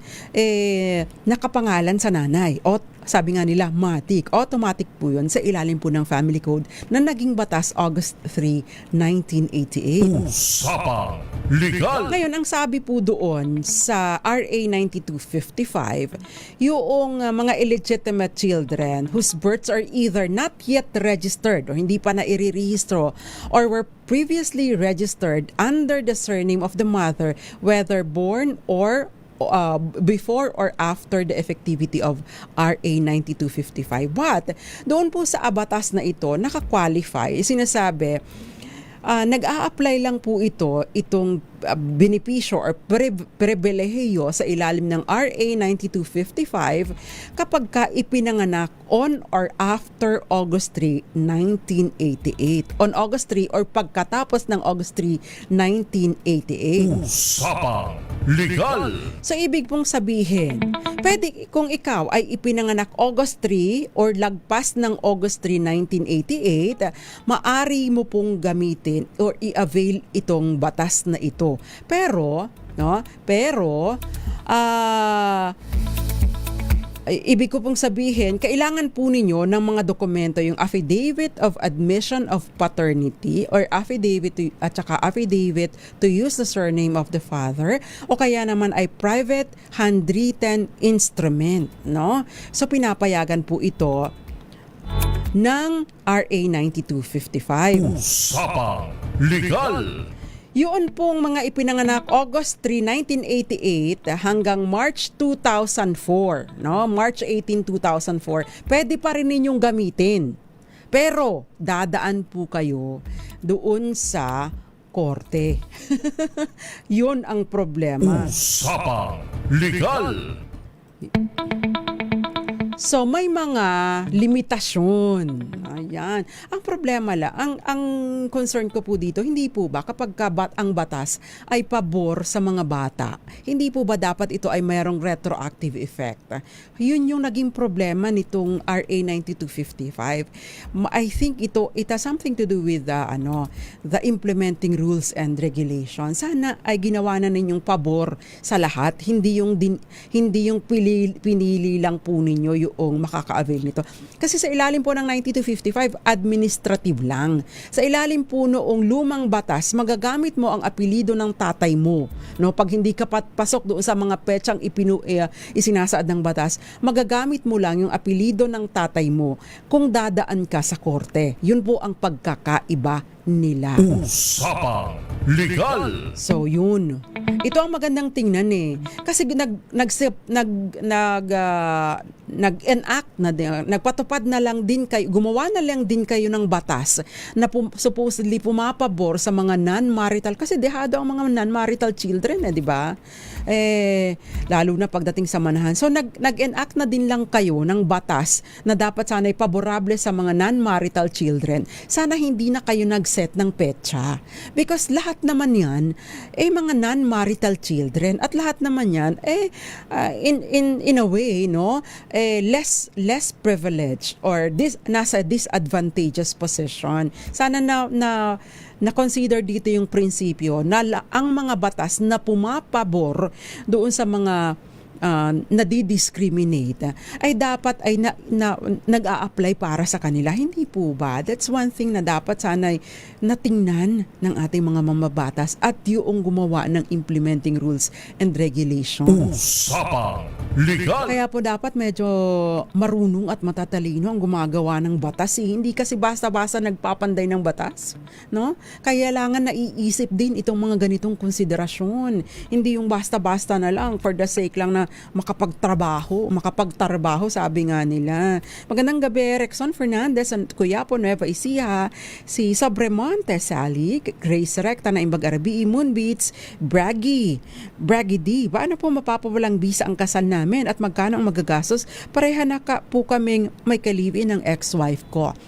nakapangalan sa nanay. O sabi nga nila, matik. Automatic po yun sa ilalim po ng Family Code na naging batas August 3, 1988. Usapang Legal. Ngayon, ang sabi po doon sa RA 9255, yung mga illegitimate children whose births are either not yet registered o hindi pa na irirehistro or were previously registered under the surname of the mother, whether born or before or after the effectivity of RA 9255. But doon po sa batas na ito, naka-qualify, sinasabi, nag-a-apply lang po itong benepisyo or pribilehiyo sa ilalim ng RA 9255 kapag ka ipinanganak on or after August 3, 1988. On August 3 or pagkatapos ng August 3, 1988. Usapang Legal! So, ibig pong sabihin, pwede kung ikaw ay ipinanganak August 3 or lagpas ng August 3, 1988, maari mo pong gamitin or i-avail itong batas na ito. Pero, ibig ko pong sabihin, kailangan po ninyo ng mga dokumento, yung affidavit of admission of paternity or affidavit to use the surname of the father, o kaya naman ay private handwritten instrument, no? So pinapayagan po ito ng RA 9255. Usapang Legal! Yun pong mga ipinanganak August 3, 1988 hanggang March 2004, no? March 18, 2004. Pwede pa rin ninyong gamitin. Pero dadaan po kayo doon sa korte. Yun ang problema. Usapang Legal! So may mga limitasyon. Ayan. Ang problema ang concern ko po dito, hindi po ba kapag ang batas ay pabor sa mga bata, hindi po ba dapat ito ay mayroong retroactive effect? Yun yung naging problema nitong RA 9255. I think it has something to do with the implementing rules and regulations. Sana ay ginawa na ninyong pabor sa lahat, hindi yung pinili lang po ninyo yung makaka-avail nito. Kasi sa ilalim po ng 9255, administrative lang. Sa ilalim po noong lumang batas, magagamit mo ang apelido ng tatay mo. No, pag hindi ka pasok doon sa mga petsang isinasaad ng batas, magagamit mo lang yung apelido ng tatay mo kung dadaan ka sa korte. Yun po ang pagkakaiba nila. Usapang Legal! So yun. Ito ang magandang tingnan kasi nag-enact na nagpatupad na lang din kayo, gumawa na lang din kayo ng batas na supposedly pumapabor sa mga non-marital, kasi dehado ang mga non-marital children, di ba? Lalo na pagdating sa manahan. So nag-enact na din lang kayo ng batas na dapat sana'y paborable sa mga non-marital children. Sana hindi na kayo nag-set ng petsa. Because lahat naman yan mga non-marital children, at lahat naman yan in a way, less privileged or nasa disadvantageous position. Sana na consider dito yung prinsipyo na ang mga batas na pumapabor doon sa mga nadi-discriminate ay dapat ay nag-a-apply para sa kanila. Hindi po ba? That's one thing na dapat sana'y natingnan ng ating mga mamabatas at yung gumawa ng implementing rules and regulations. Usapang Legal! Kaya po dapat medyo marunong at matatalino ang gumagawa ng batas. Hindi kasi basta-basta nagpapanday ng batas, no? Kailangan naiisip din itong mga ganitong konsiderasyon. Hindi yung basta-basta na lang for the sake lang na makapagtrabaho, sabi nga nila. Magandang gabi, Rexon Fernandez at Kuya po Nueva Ecija, si Sobremonte Sally, Grace Recta na Imbag Arabi, Moonbeats, Braggy D. Paano po mapapawalang bisa ang kasal namin at magkano ang magagastos? Pareha na po kaming may kalibin ng ex-wife ko.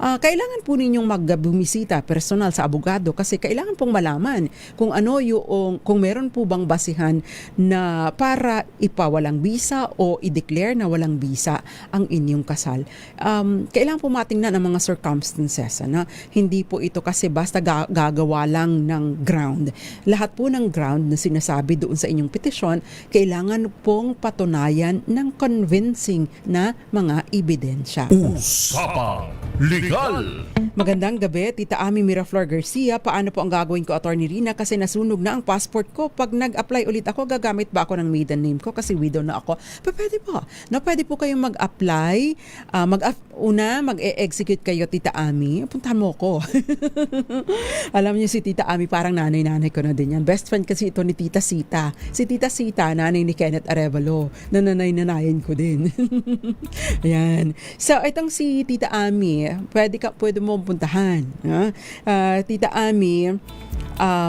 Kailangan po ninyong magbumisita personal sa abogado kasi kailangan pong malaman kung kung meron po bang basihan na para ipawalang bisa o i-declare na walang bisa ang inyong kasal. Kailangan po matingnan ang mga circumstances. Hindi po ito kasi basta gagawa lang ng ground. Lahat po ng ground na sinasabi doon sa inyong petisyon, kailangan pong patunayan ng convincing na mga ebidensya. Usapang Legal! Magandang gabi, Tita Ami Miraflor Garcia. Paano po ang gagawin ko, Atty. Rina? Kasi nasunog na ang passport ko. Pag nag-apply ulit ako, gagamit ba ako ng maiden name ko? Kasi widow na ako. Pwede po. Pwede po kayong mag-apply. Mag-execute kayo, Tita Ami. Puntahan mo ko. Alam niyo si Tita Ami, parang nanay-nanay ko na din yan. Best friend kasi ito ni Tita Sita. Si Tita Sita, nanay ni Kenneth Arevalo. Nanay-nanayin ko din. Ayan. So, itong si Tita Ami, pwede mo pupuntahan. Tita Ami,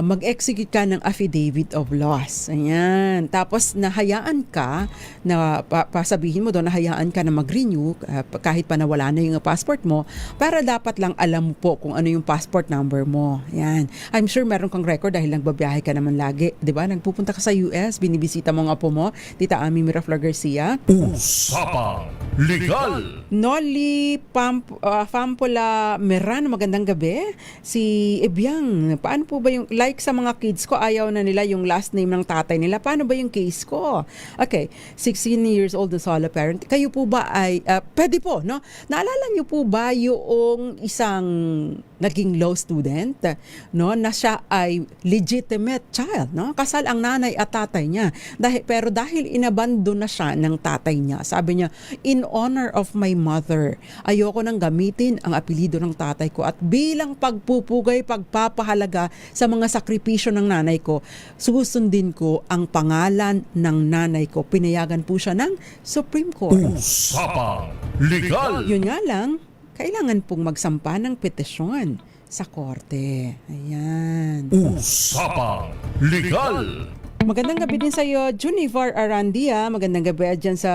mag-execute ka ng affidavit of loss. Ayan. Tapos nahayaan ka na pasabihin mo doon, nahayaan ka na mag-renew kahit pa nawala na yung passport mo, para dapat lang alam mo po kung ano yung passport number mo. Ayan. I'm sure meron kang record dahil nagbabiyahe ka naman lagi. 'Di ba? Nagpupunta ka sa US, binibisita mo ang apo mo, Tita Ami Miraflor Garcia. Usapang Legal! Noli Pampula Meran, magandang gabi. Si Ebyang, paano po ba yung, like sa mga kids ko, ayaw na nila yung last name ng tatay nila. Paano ba yung case ko? Okay, 16 years old na solo parent. Kayo po ba ay, pwede po, no? Naalala niyo po ba yung isang naging law student, no, na siya ay legitimate child, no? Kasal ang nanay at tatay niya. Pero dahil inabandon na siya ng tatay niya, sabi niya, in honor of my mother, ayoko nang gamitin ang apelido ng tatay ko at bilang pagpupugay, pagpapahalaga sa mga sakripisyo ng nanay ko, susundin ko ang pangalan ng nanay ko. Pinayagan po siya ng Supreme Court. Usapang Legal! Yun nga lang, kailangan pong magsampa ng petisyon sa korte. Ayan. Usapang Legal! Magandang gabi din sa iyo, Junivar Arandia. Magandang gabi dyan sa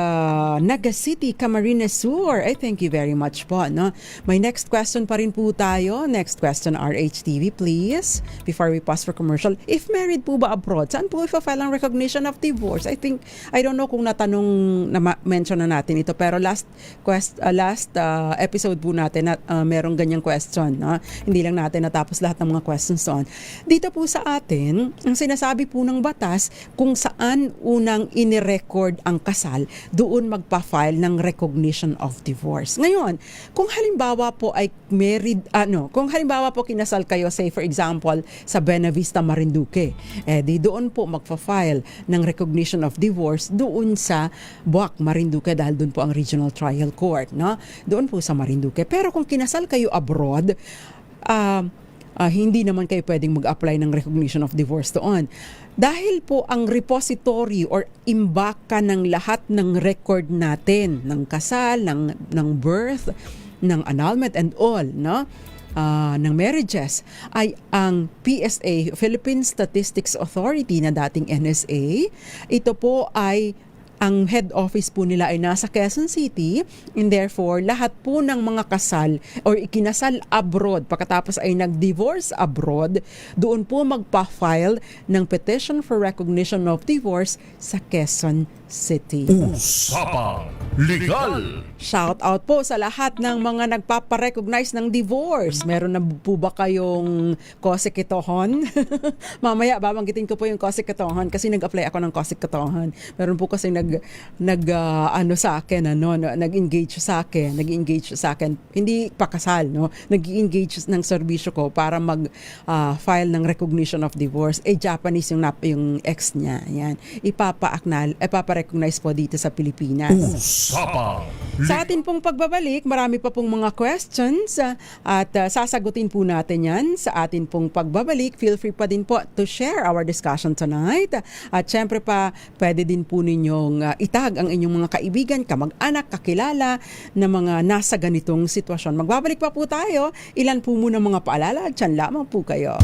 Naga City, Camarines Sur. I thank you very much po. No? May next question pa rin po tayo. Next question, RHTV, please. Before we pause for commercial. If married po ba abroad, saan po i-file ang recognition of divorce? I don't know kung natanong, na-mention na natin ito, pero last episode po natin, merong ganyang question. No? Hindi lang natin natapos lahat ng mga questions doon. Dito po sa atin, ang sinasabi po ng batas, kung saan unang inirecord ang kasal, doon magpa-file ng recognition of divorce. Ngayon, kung halimbawa po ay married, kung halimbawa po kinasal kayo, say for example, sa Buenavista, Marinduque, di doon po magpa-file ng recognition of divorce doon sa Buac, Marinduque, dahil doon po ang Regional Trial Court, no? Doon po sa Marinduque. Pero kung kinasal kayo abroad, hindi naman kayo pwedeng mag-apply ng recognition of divorce doon. Dahil po ang repository or imbaka ng lahat ng record natin, ng kasal, ng birth, ng annulment and all, no? Ng marriages, ay ang PSA, Philippine Statistics Authority na dating NSA. Ito po ay ang head office po nila ay nasa Quezon City, and therefore lahat po ng mga kasal or ikinasal abroad pagkatapos ay nag-divorce abroad, doon po magpa-file ng petition for recognition of divorce sa Quezon City. Usapang Legal! Shout out po sa lahat ng mga nagpaparecognize ng divorce. Meron na po ba kayong kosekitohon? Mamaya babanggitin ko po yung kosekitohon kasi nag-apply ako ng kosekitohon. Meron po kasi nag-engage sa akin. Hindi pa kasal, no? Nag-engage ng serbisyo ko para mag-file ng recognition of divorce. Japanese yung ex niya. Yan. Ipapa-recognize po dito sa Pilipinas. Sa atin pong pagbabalik, marami pa pong mga questions at sasagutin po natin yan sa atin pong pagbabalik. Feel free pa din po to share our discussion tonight. At syempre pa, pwede din po ninyong itag ang inyong mga kaibigan, kamag-anak, kakilala na mga nasa ganitong sitwasyon. Magbabalik pa po tayo. Ilan po muna mga paalala. Diyan lamang po kayo.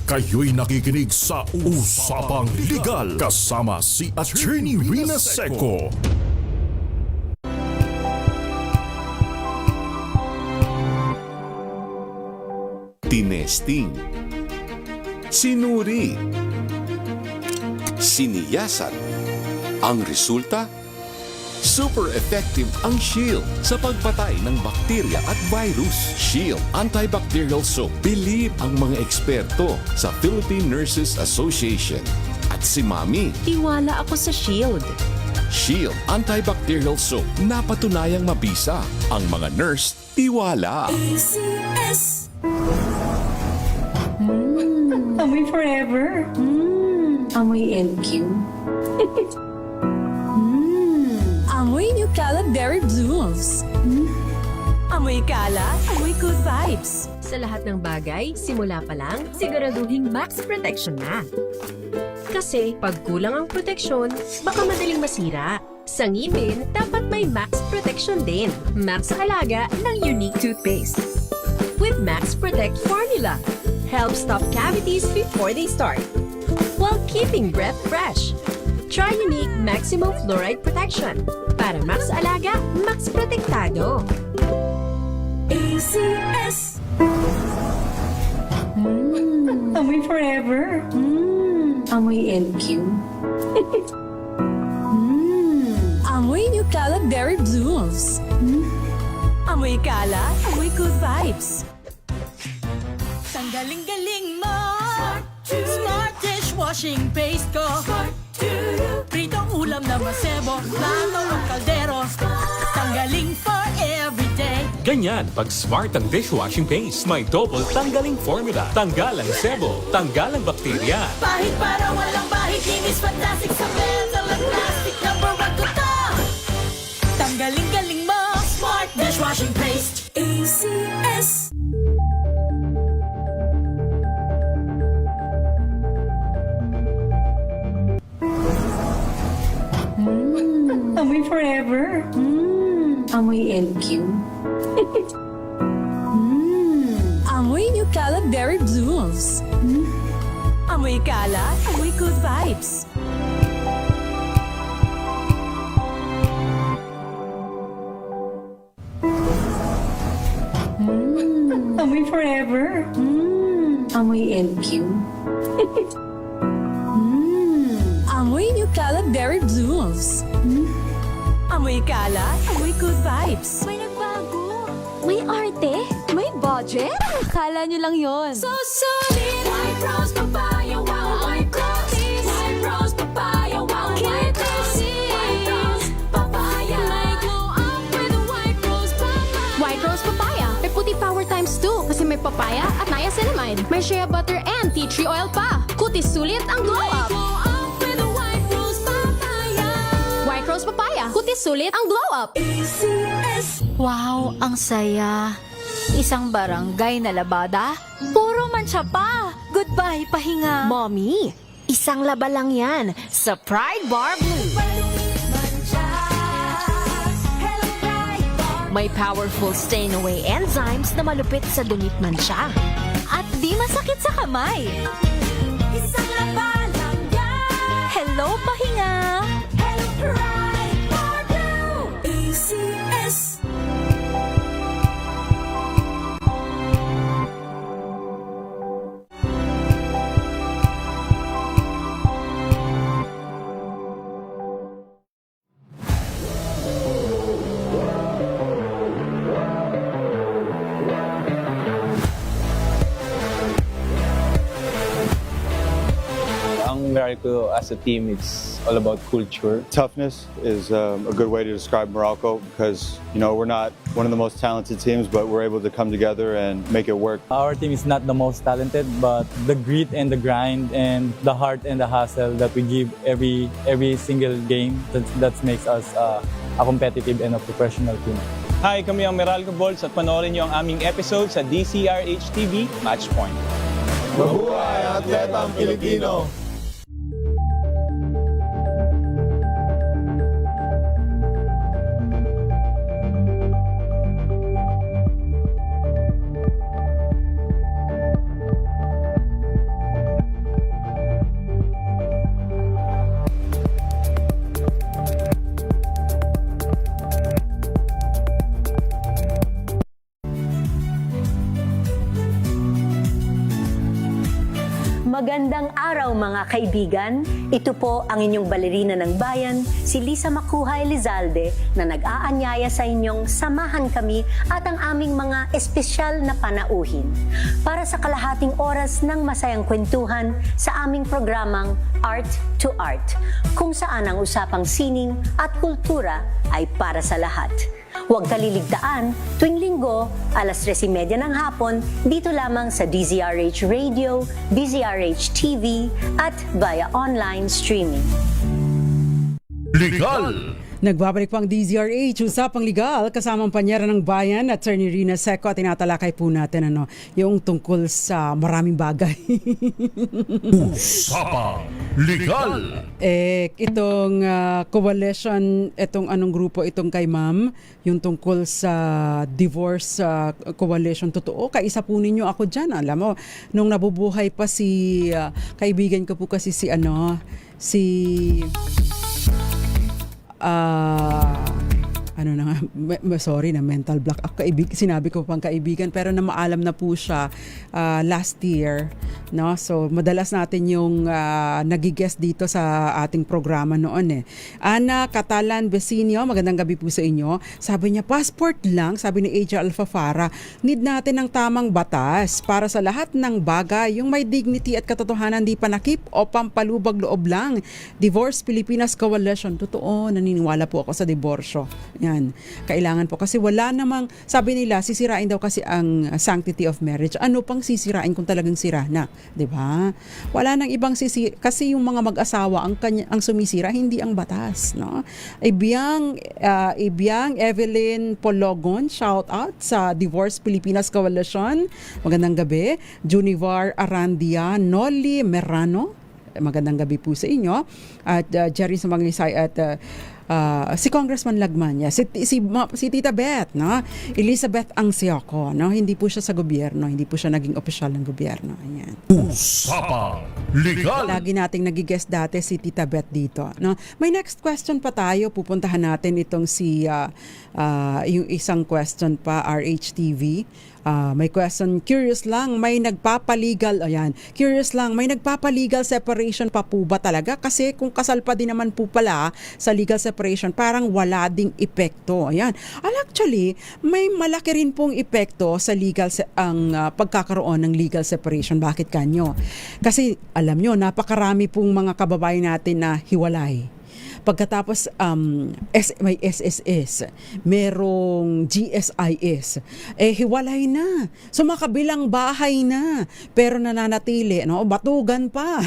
Kayo'y nakikinig sa Usapang Legal kasama si Attorney Rina Seco. Tinesting, sinuri, siniyasan. Ang resulta? Super effective ang Shield sa pagpatay ng bakterya at virus. Shield Antibacterial Soap. Believe ang mga eksperto sa Philippine Nurses Association. At si Mami. Tiwala ako sa Shield. Shield Antibacterial Soap. Napatunayang mabisa. Ang mga nurse, tiwala. ACS. Amoy forever. Amoy LQ. Amoy New Cala Berry Blooms. Amoy Cala, amoy good vibes. Sa lahat ng bagay, simula pa lang, siguraduhing max protection na. Kasi pag kulang ang proteksyon, baka madaling masira. Sa ngipin, dapat may max protection din. Max sa alaga ng unique toothpaste. with Max Protect formula. Helps stop cavities before they start, while keeping breath fresh. Try unique maximum fluoride protection. Para Max Alaga, Max Protektado. ACS. Amoy forever. Amoy LQ. Amoy New Cala Berry Blooms. Amoy Cala, amoy good vibes. Ang galing-galing mo! Smart dishwashing paste ko! Pritong ulam na masebo, plato ng kaldero. Tanggaling for everyday. Ganyan, pag smart ang dishwashing paste, may double tanggaling formula. Tanggal ang sebo, tanggal ang bakterya. Pahit para walang bahid, linis fantastic sa metal at plastic na barang ko to. Tanggaling-galing mo! Smart dishwashing paste. ACS. Amoy forever. Amoy LQ. Amoy New Cala Berry Blooms. Amoy Cala, amoy good vibes. Amoy forever. Amoy LQ. Amoy New Cala Berry Blooms. Amoy Cala, amoy good vibes. May nagbago. May arte. May budget. Akala nyo lang yon. So solid. White rose papaya, wow, white rose. White rose papaya, wow, white rose. White rose papaya. May glow up with a white rose papaya. White rose papaya. May puti power times 2 kasi may papaya at niacinamide. May shea butter and tea tree oil pa. Kutis sulit ang glow up. Glow up with a white rose papaya. White rose papaya. Kutis sulit ang glow up. ACS. Wow, ang saya. Isang barangay na labada, puro mancha pa. Goodbye, pahinga. Mommy, isang laba lang yan sa Pride Bar Blue. May powerful stain-away enzymes na malupit sa dunit mansya. At di masakit sa kamay. Isang laban lang yan. Hello, pahinga. Hello, Pride Bar Blue. ACS. Ang Meralco as a team, it's all about culture. Toughness is a good way to describe Morocco because, you know, we're not one of the most talented teams, but we're able to come together and make it work. Our team is not the most talented, but the grit and the grind and the heart and the hustle that we give every single game, that makes us a competitive and a professional team. Hi, kami ang Meralco Balls at panoorin niyo ang aming episode sa DCRH TV Matchpoint. Mabuhay atletang Pilipino! Magandang araw mga kaibigan. Ito po ang inyong balerina ng bayan, si Lisa Makuhay Elizalde, na nag-aanyaya sa inyong samahan kami at ang aming mga espesyal na panauhin para sa kalahating oras ng masayang kwentuhan sa aming programang Art to Art, kung saan ang usapang sining at kultura ay para sa lahat. Huwag kaliligtaan, tuwing linggo, alas 3:30 ng hapon, dito lamang sa DZRH Radio, DZRH TV, at via online streaming. Legal, Nagbabalik po ang DZRH, Usapang Legal, kasamang panyera ng bayan, Attorney Rina Seco, at tinatalakay po natin yung tungkol sa maraming bagay. Usapang Legal! Itong coalition, itong anong grupo itong kay ma'am, yung tungkol sa divorce coalition, totoo, kaisa po ninyo ako dyan. Alam mo, nung nabubuhay pa si kaibigan ko po kasi sorry na mental block ako, sinabi ko pang kaibigan, pero na maalam na po siya last year, no? So madalas natin yung nagigest dito sa ating programa noon Ana Catalan Besinio, magandang gabi po sa inyo. Sabi niya, passport lang, sabi ni AJ Alfafara, need natin ng tamang batas para sa lahat ng bagay, yung may dignity at katotohanan, di panakip o pampalubag loob lang. Divorce Pilipinas Coalition, totoo, naniniwala po ako sa diborsyo. Yan. Kailangan po kasi wala namang, sabi nila, sisirain daw kasi ang sanctity of marriage. Ano pang sisirain kung talagang sira na, 'di ba? Wala nang ibang kasi yung mga mag-asawa ang sumisira, hindi ang batas, no? Ibiyang Evelyn Pologon, shout out sa Divorce Pilipinas Coalition. Magandang gabi. Junivar Arandia, Noli Merano, magandang gabi po sa inyo. At Jerry Sumangisay at si Congressman Lagmanya, si Tita Beth, no? Elizabeth Angsioko, no? Hindi po siya sa gobyerno, hindi po siya naging opisyal ng gobyerno. Ayan. Usapang Legal! Lagi nating nagigest dati si Tita Beth dito, no? May next question pa tayo, pupuntahan natin itong yung isang question pa, RHTV. May question, curious lang, may nagpapalegal separation pa po ba talaga? Kasi kung kasal pa din naman po pala sa legal separation, parang wala ding epekto. Ayan. Actually, may malaki rin pong epekto sa pagkakaroon ng legal separation. Bakit kanyo? Kasi alam nyo, napakarami pong mga kababayan natin na hiwalay. Pagkatapos may SSS, merong GSIS, hiwalay na. So makabilang bahay na, pero nananatili, no? Batugan pa.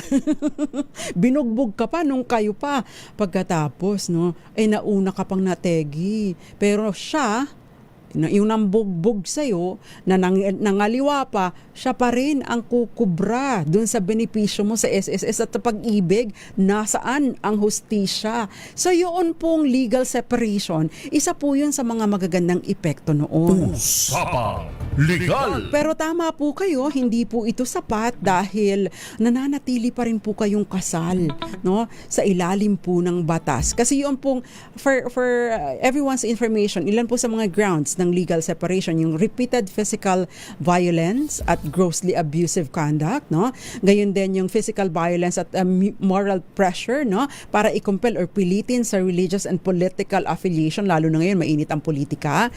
Binugbog ka pa nung kayo pa. Pagkatapos, no, nauna ka pang nategi. Pero siya, yung nambugbog sa'yo, na nangaliwa pa, siya pa rin ang kukubra dun sa benepisyo mo sa SSS at pag-ibig, nasaan ang hustisya. So yun pong legal separation, isa po yun sa mga magagandang epekto noon. Usapang Legal! Pero tama po kayo, hindi po ito sapat dahil nananatili pa rin po kayong kasal, no? Sa ilalim po ng batas. Kasi yun pong, for everyone's information, ilan po sa mga grounds ng legal separation, yung repeated physical violence at grossly abusive conduct, no? Gayon din yung physical violence at moral pressure, no? Para i-compel or pilitin sa religious and political affiliation, lalo na ngayon mainit ang politika.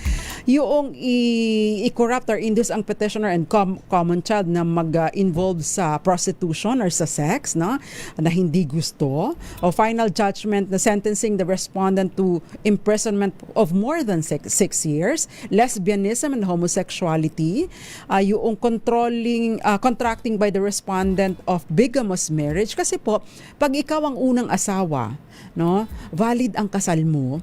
Yung i-corrupt or induce ang petitioner and common child na mag-involve sa prostitution or sa sex, no? Na hindi gusto. O final judgment na sentencing the respondent to imprisonment of more than 6 years. Lesbianism and homosexuality, yung contracting by the respondent of bigamous marriage. Kasi po, pag ikaw ang unang asawa, no, valid ang kasal mo,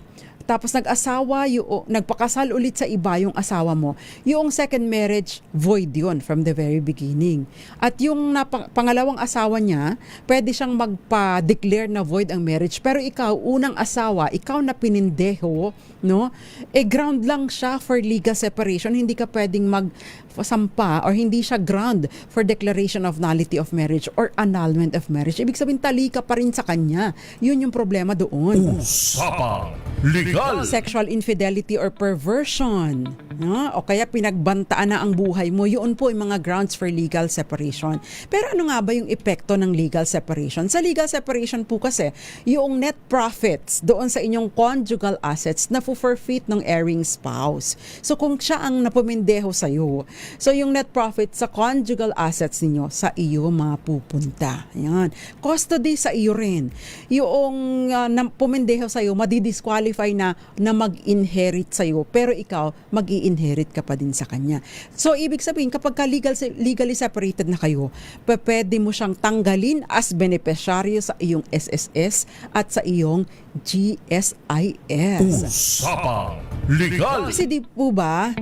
tapos nagpakasal ulit sa iba yung asawa mo, yung second marriage, void yun from the very beginning. At yung pangalawang asawa niya, pwede siyang magpa-declare na void ang marriage. Pero ikaw, unang asawa, ikaw na pinindeho, no? Ground lang siya for legal separation. Hindi ka pwedeng magsampa or hindi siya ground for declaration of nullity of marriage or annulment of marriage. Ibig sabihin, tali ka pa rin sa kanya. Yun yung problema doon. Usapang Legal! Sexual infidelity or perversion, no? O kaya pinagbantaan na ang buhay mo, yun po yung mga grounds for legal separation. Pero ano nga ba yung epekto ng legal separation? Sa legal separation po kasi, yung net profits doon sa inyong conjugal assets na forfeit ng erring spouse. So kung siya ang napumindeho sa'yo, so yung net profit sa conjugal assets ninyo, sa iyo mapupunta. Yan. Custody sa iyo rin. Yung pumindeho sa'yo, madidisqualify na mag-inherit sa'yo, pero ikaw mag-i mag-inherit ka pa din sa kanya. So, ibig sabihin, kapag legally separated na kayo, pwede mo siyang tanggalin as beneficiaryo sa iyong SSS at sa iyong GSIS. Usapang Legal. Kasi di po ba,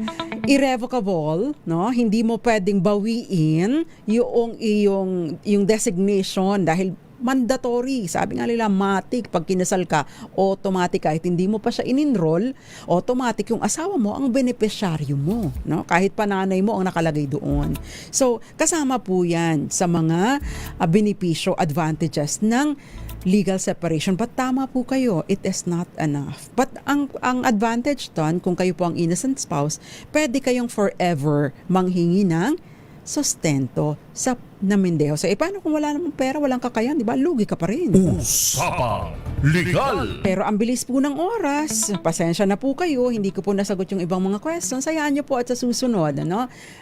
irrevocable, no? Hindi mo pwedeng bawiin yung designation dahil mandatory. Sabi nga nila, matik, pag kinasal ka, automatic, kahit hindi mo pa siya in-enroll, automatic yung asawa mo ang beneficiaryo mo, no? Kahit pananay mo ang nakalagay doon. So, kasama po yan sa mga benepisyo, advantages ng legal separation. But tama po kayo, it is not enough. But ang advantage doon, kung kayo po ang innocent spouse, pwede kayong forever manghingi ng sustento sa namindeho. So, paano kung wala namang pera, walang kakayan, di ba? Lugi ka pa rin. Usapang Legal. Pero ang bilis po ng oras, pasensya na po kayo, hindi ko po nasagot yung ibang mga questions. Hayaan nyo po at sa susunod,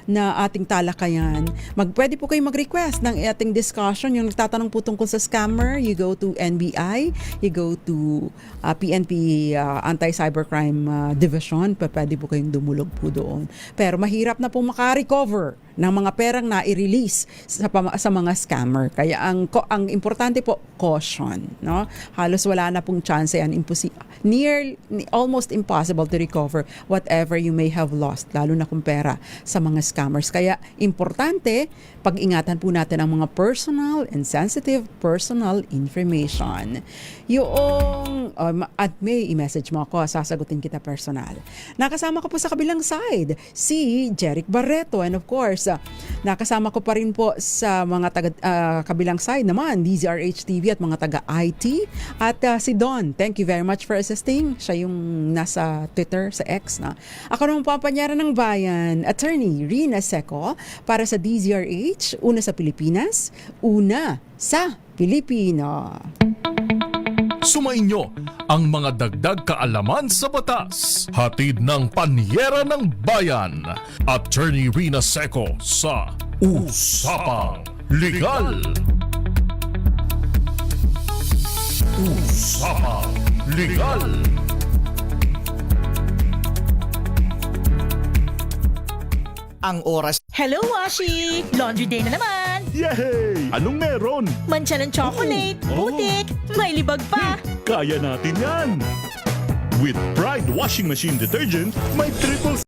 na ating talakayan. Pwede po kayo mag-request ng ating discussion. Yung nagtatanong po tungkol sa scammer, you go to NBI, you go to PNP Anti-Cybercrime Division, pwede po kayong dumulog po doon. Pero mahirap na po makarecover ng mga perang na-release sa mga scammer. Kaya ang importante po, caution, no? Halos wala na pong chance yan, almost impossible to recover whatever you may have lost, lalo na kung pera sa mga scammers. Kaya importante, pag-ingatan po natin ang mga personal and sensitive personal information. At may i-message mo ako, sasagutin kita personal. Nakasama ko po sa kabilang side, si Jeric Barreto, and of course, nakasama ko pa rin po sa mga kabilang side naman, DZRH TV at mga taga-IT, at si Don. Thank you very much for assisting. Siya yung nasa Twitter, sa X na. Ako naman po ang panyara ng bayan, Attorney Rina Seco, para sa DZRH, una sa Pilipinas, una sa Pilipino. Sumainyo ang mga dagdag kaalaman sa batas. Hatid ng Panyera ng Bayan, Attorney Rina Seco sa Usapang Legal. Usapang Legal. Ang oras. Hello, Washi! Laundry day na naman! Yay! Anong meron? Mancha ng chocolate, putik, may libag pa. Kaya natin yan! With Pride Washing Machine Detergent, may triple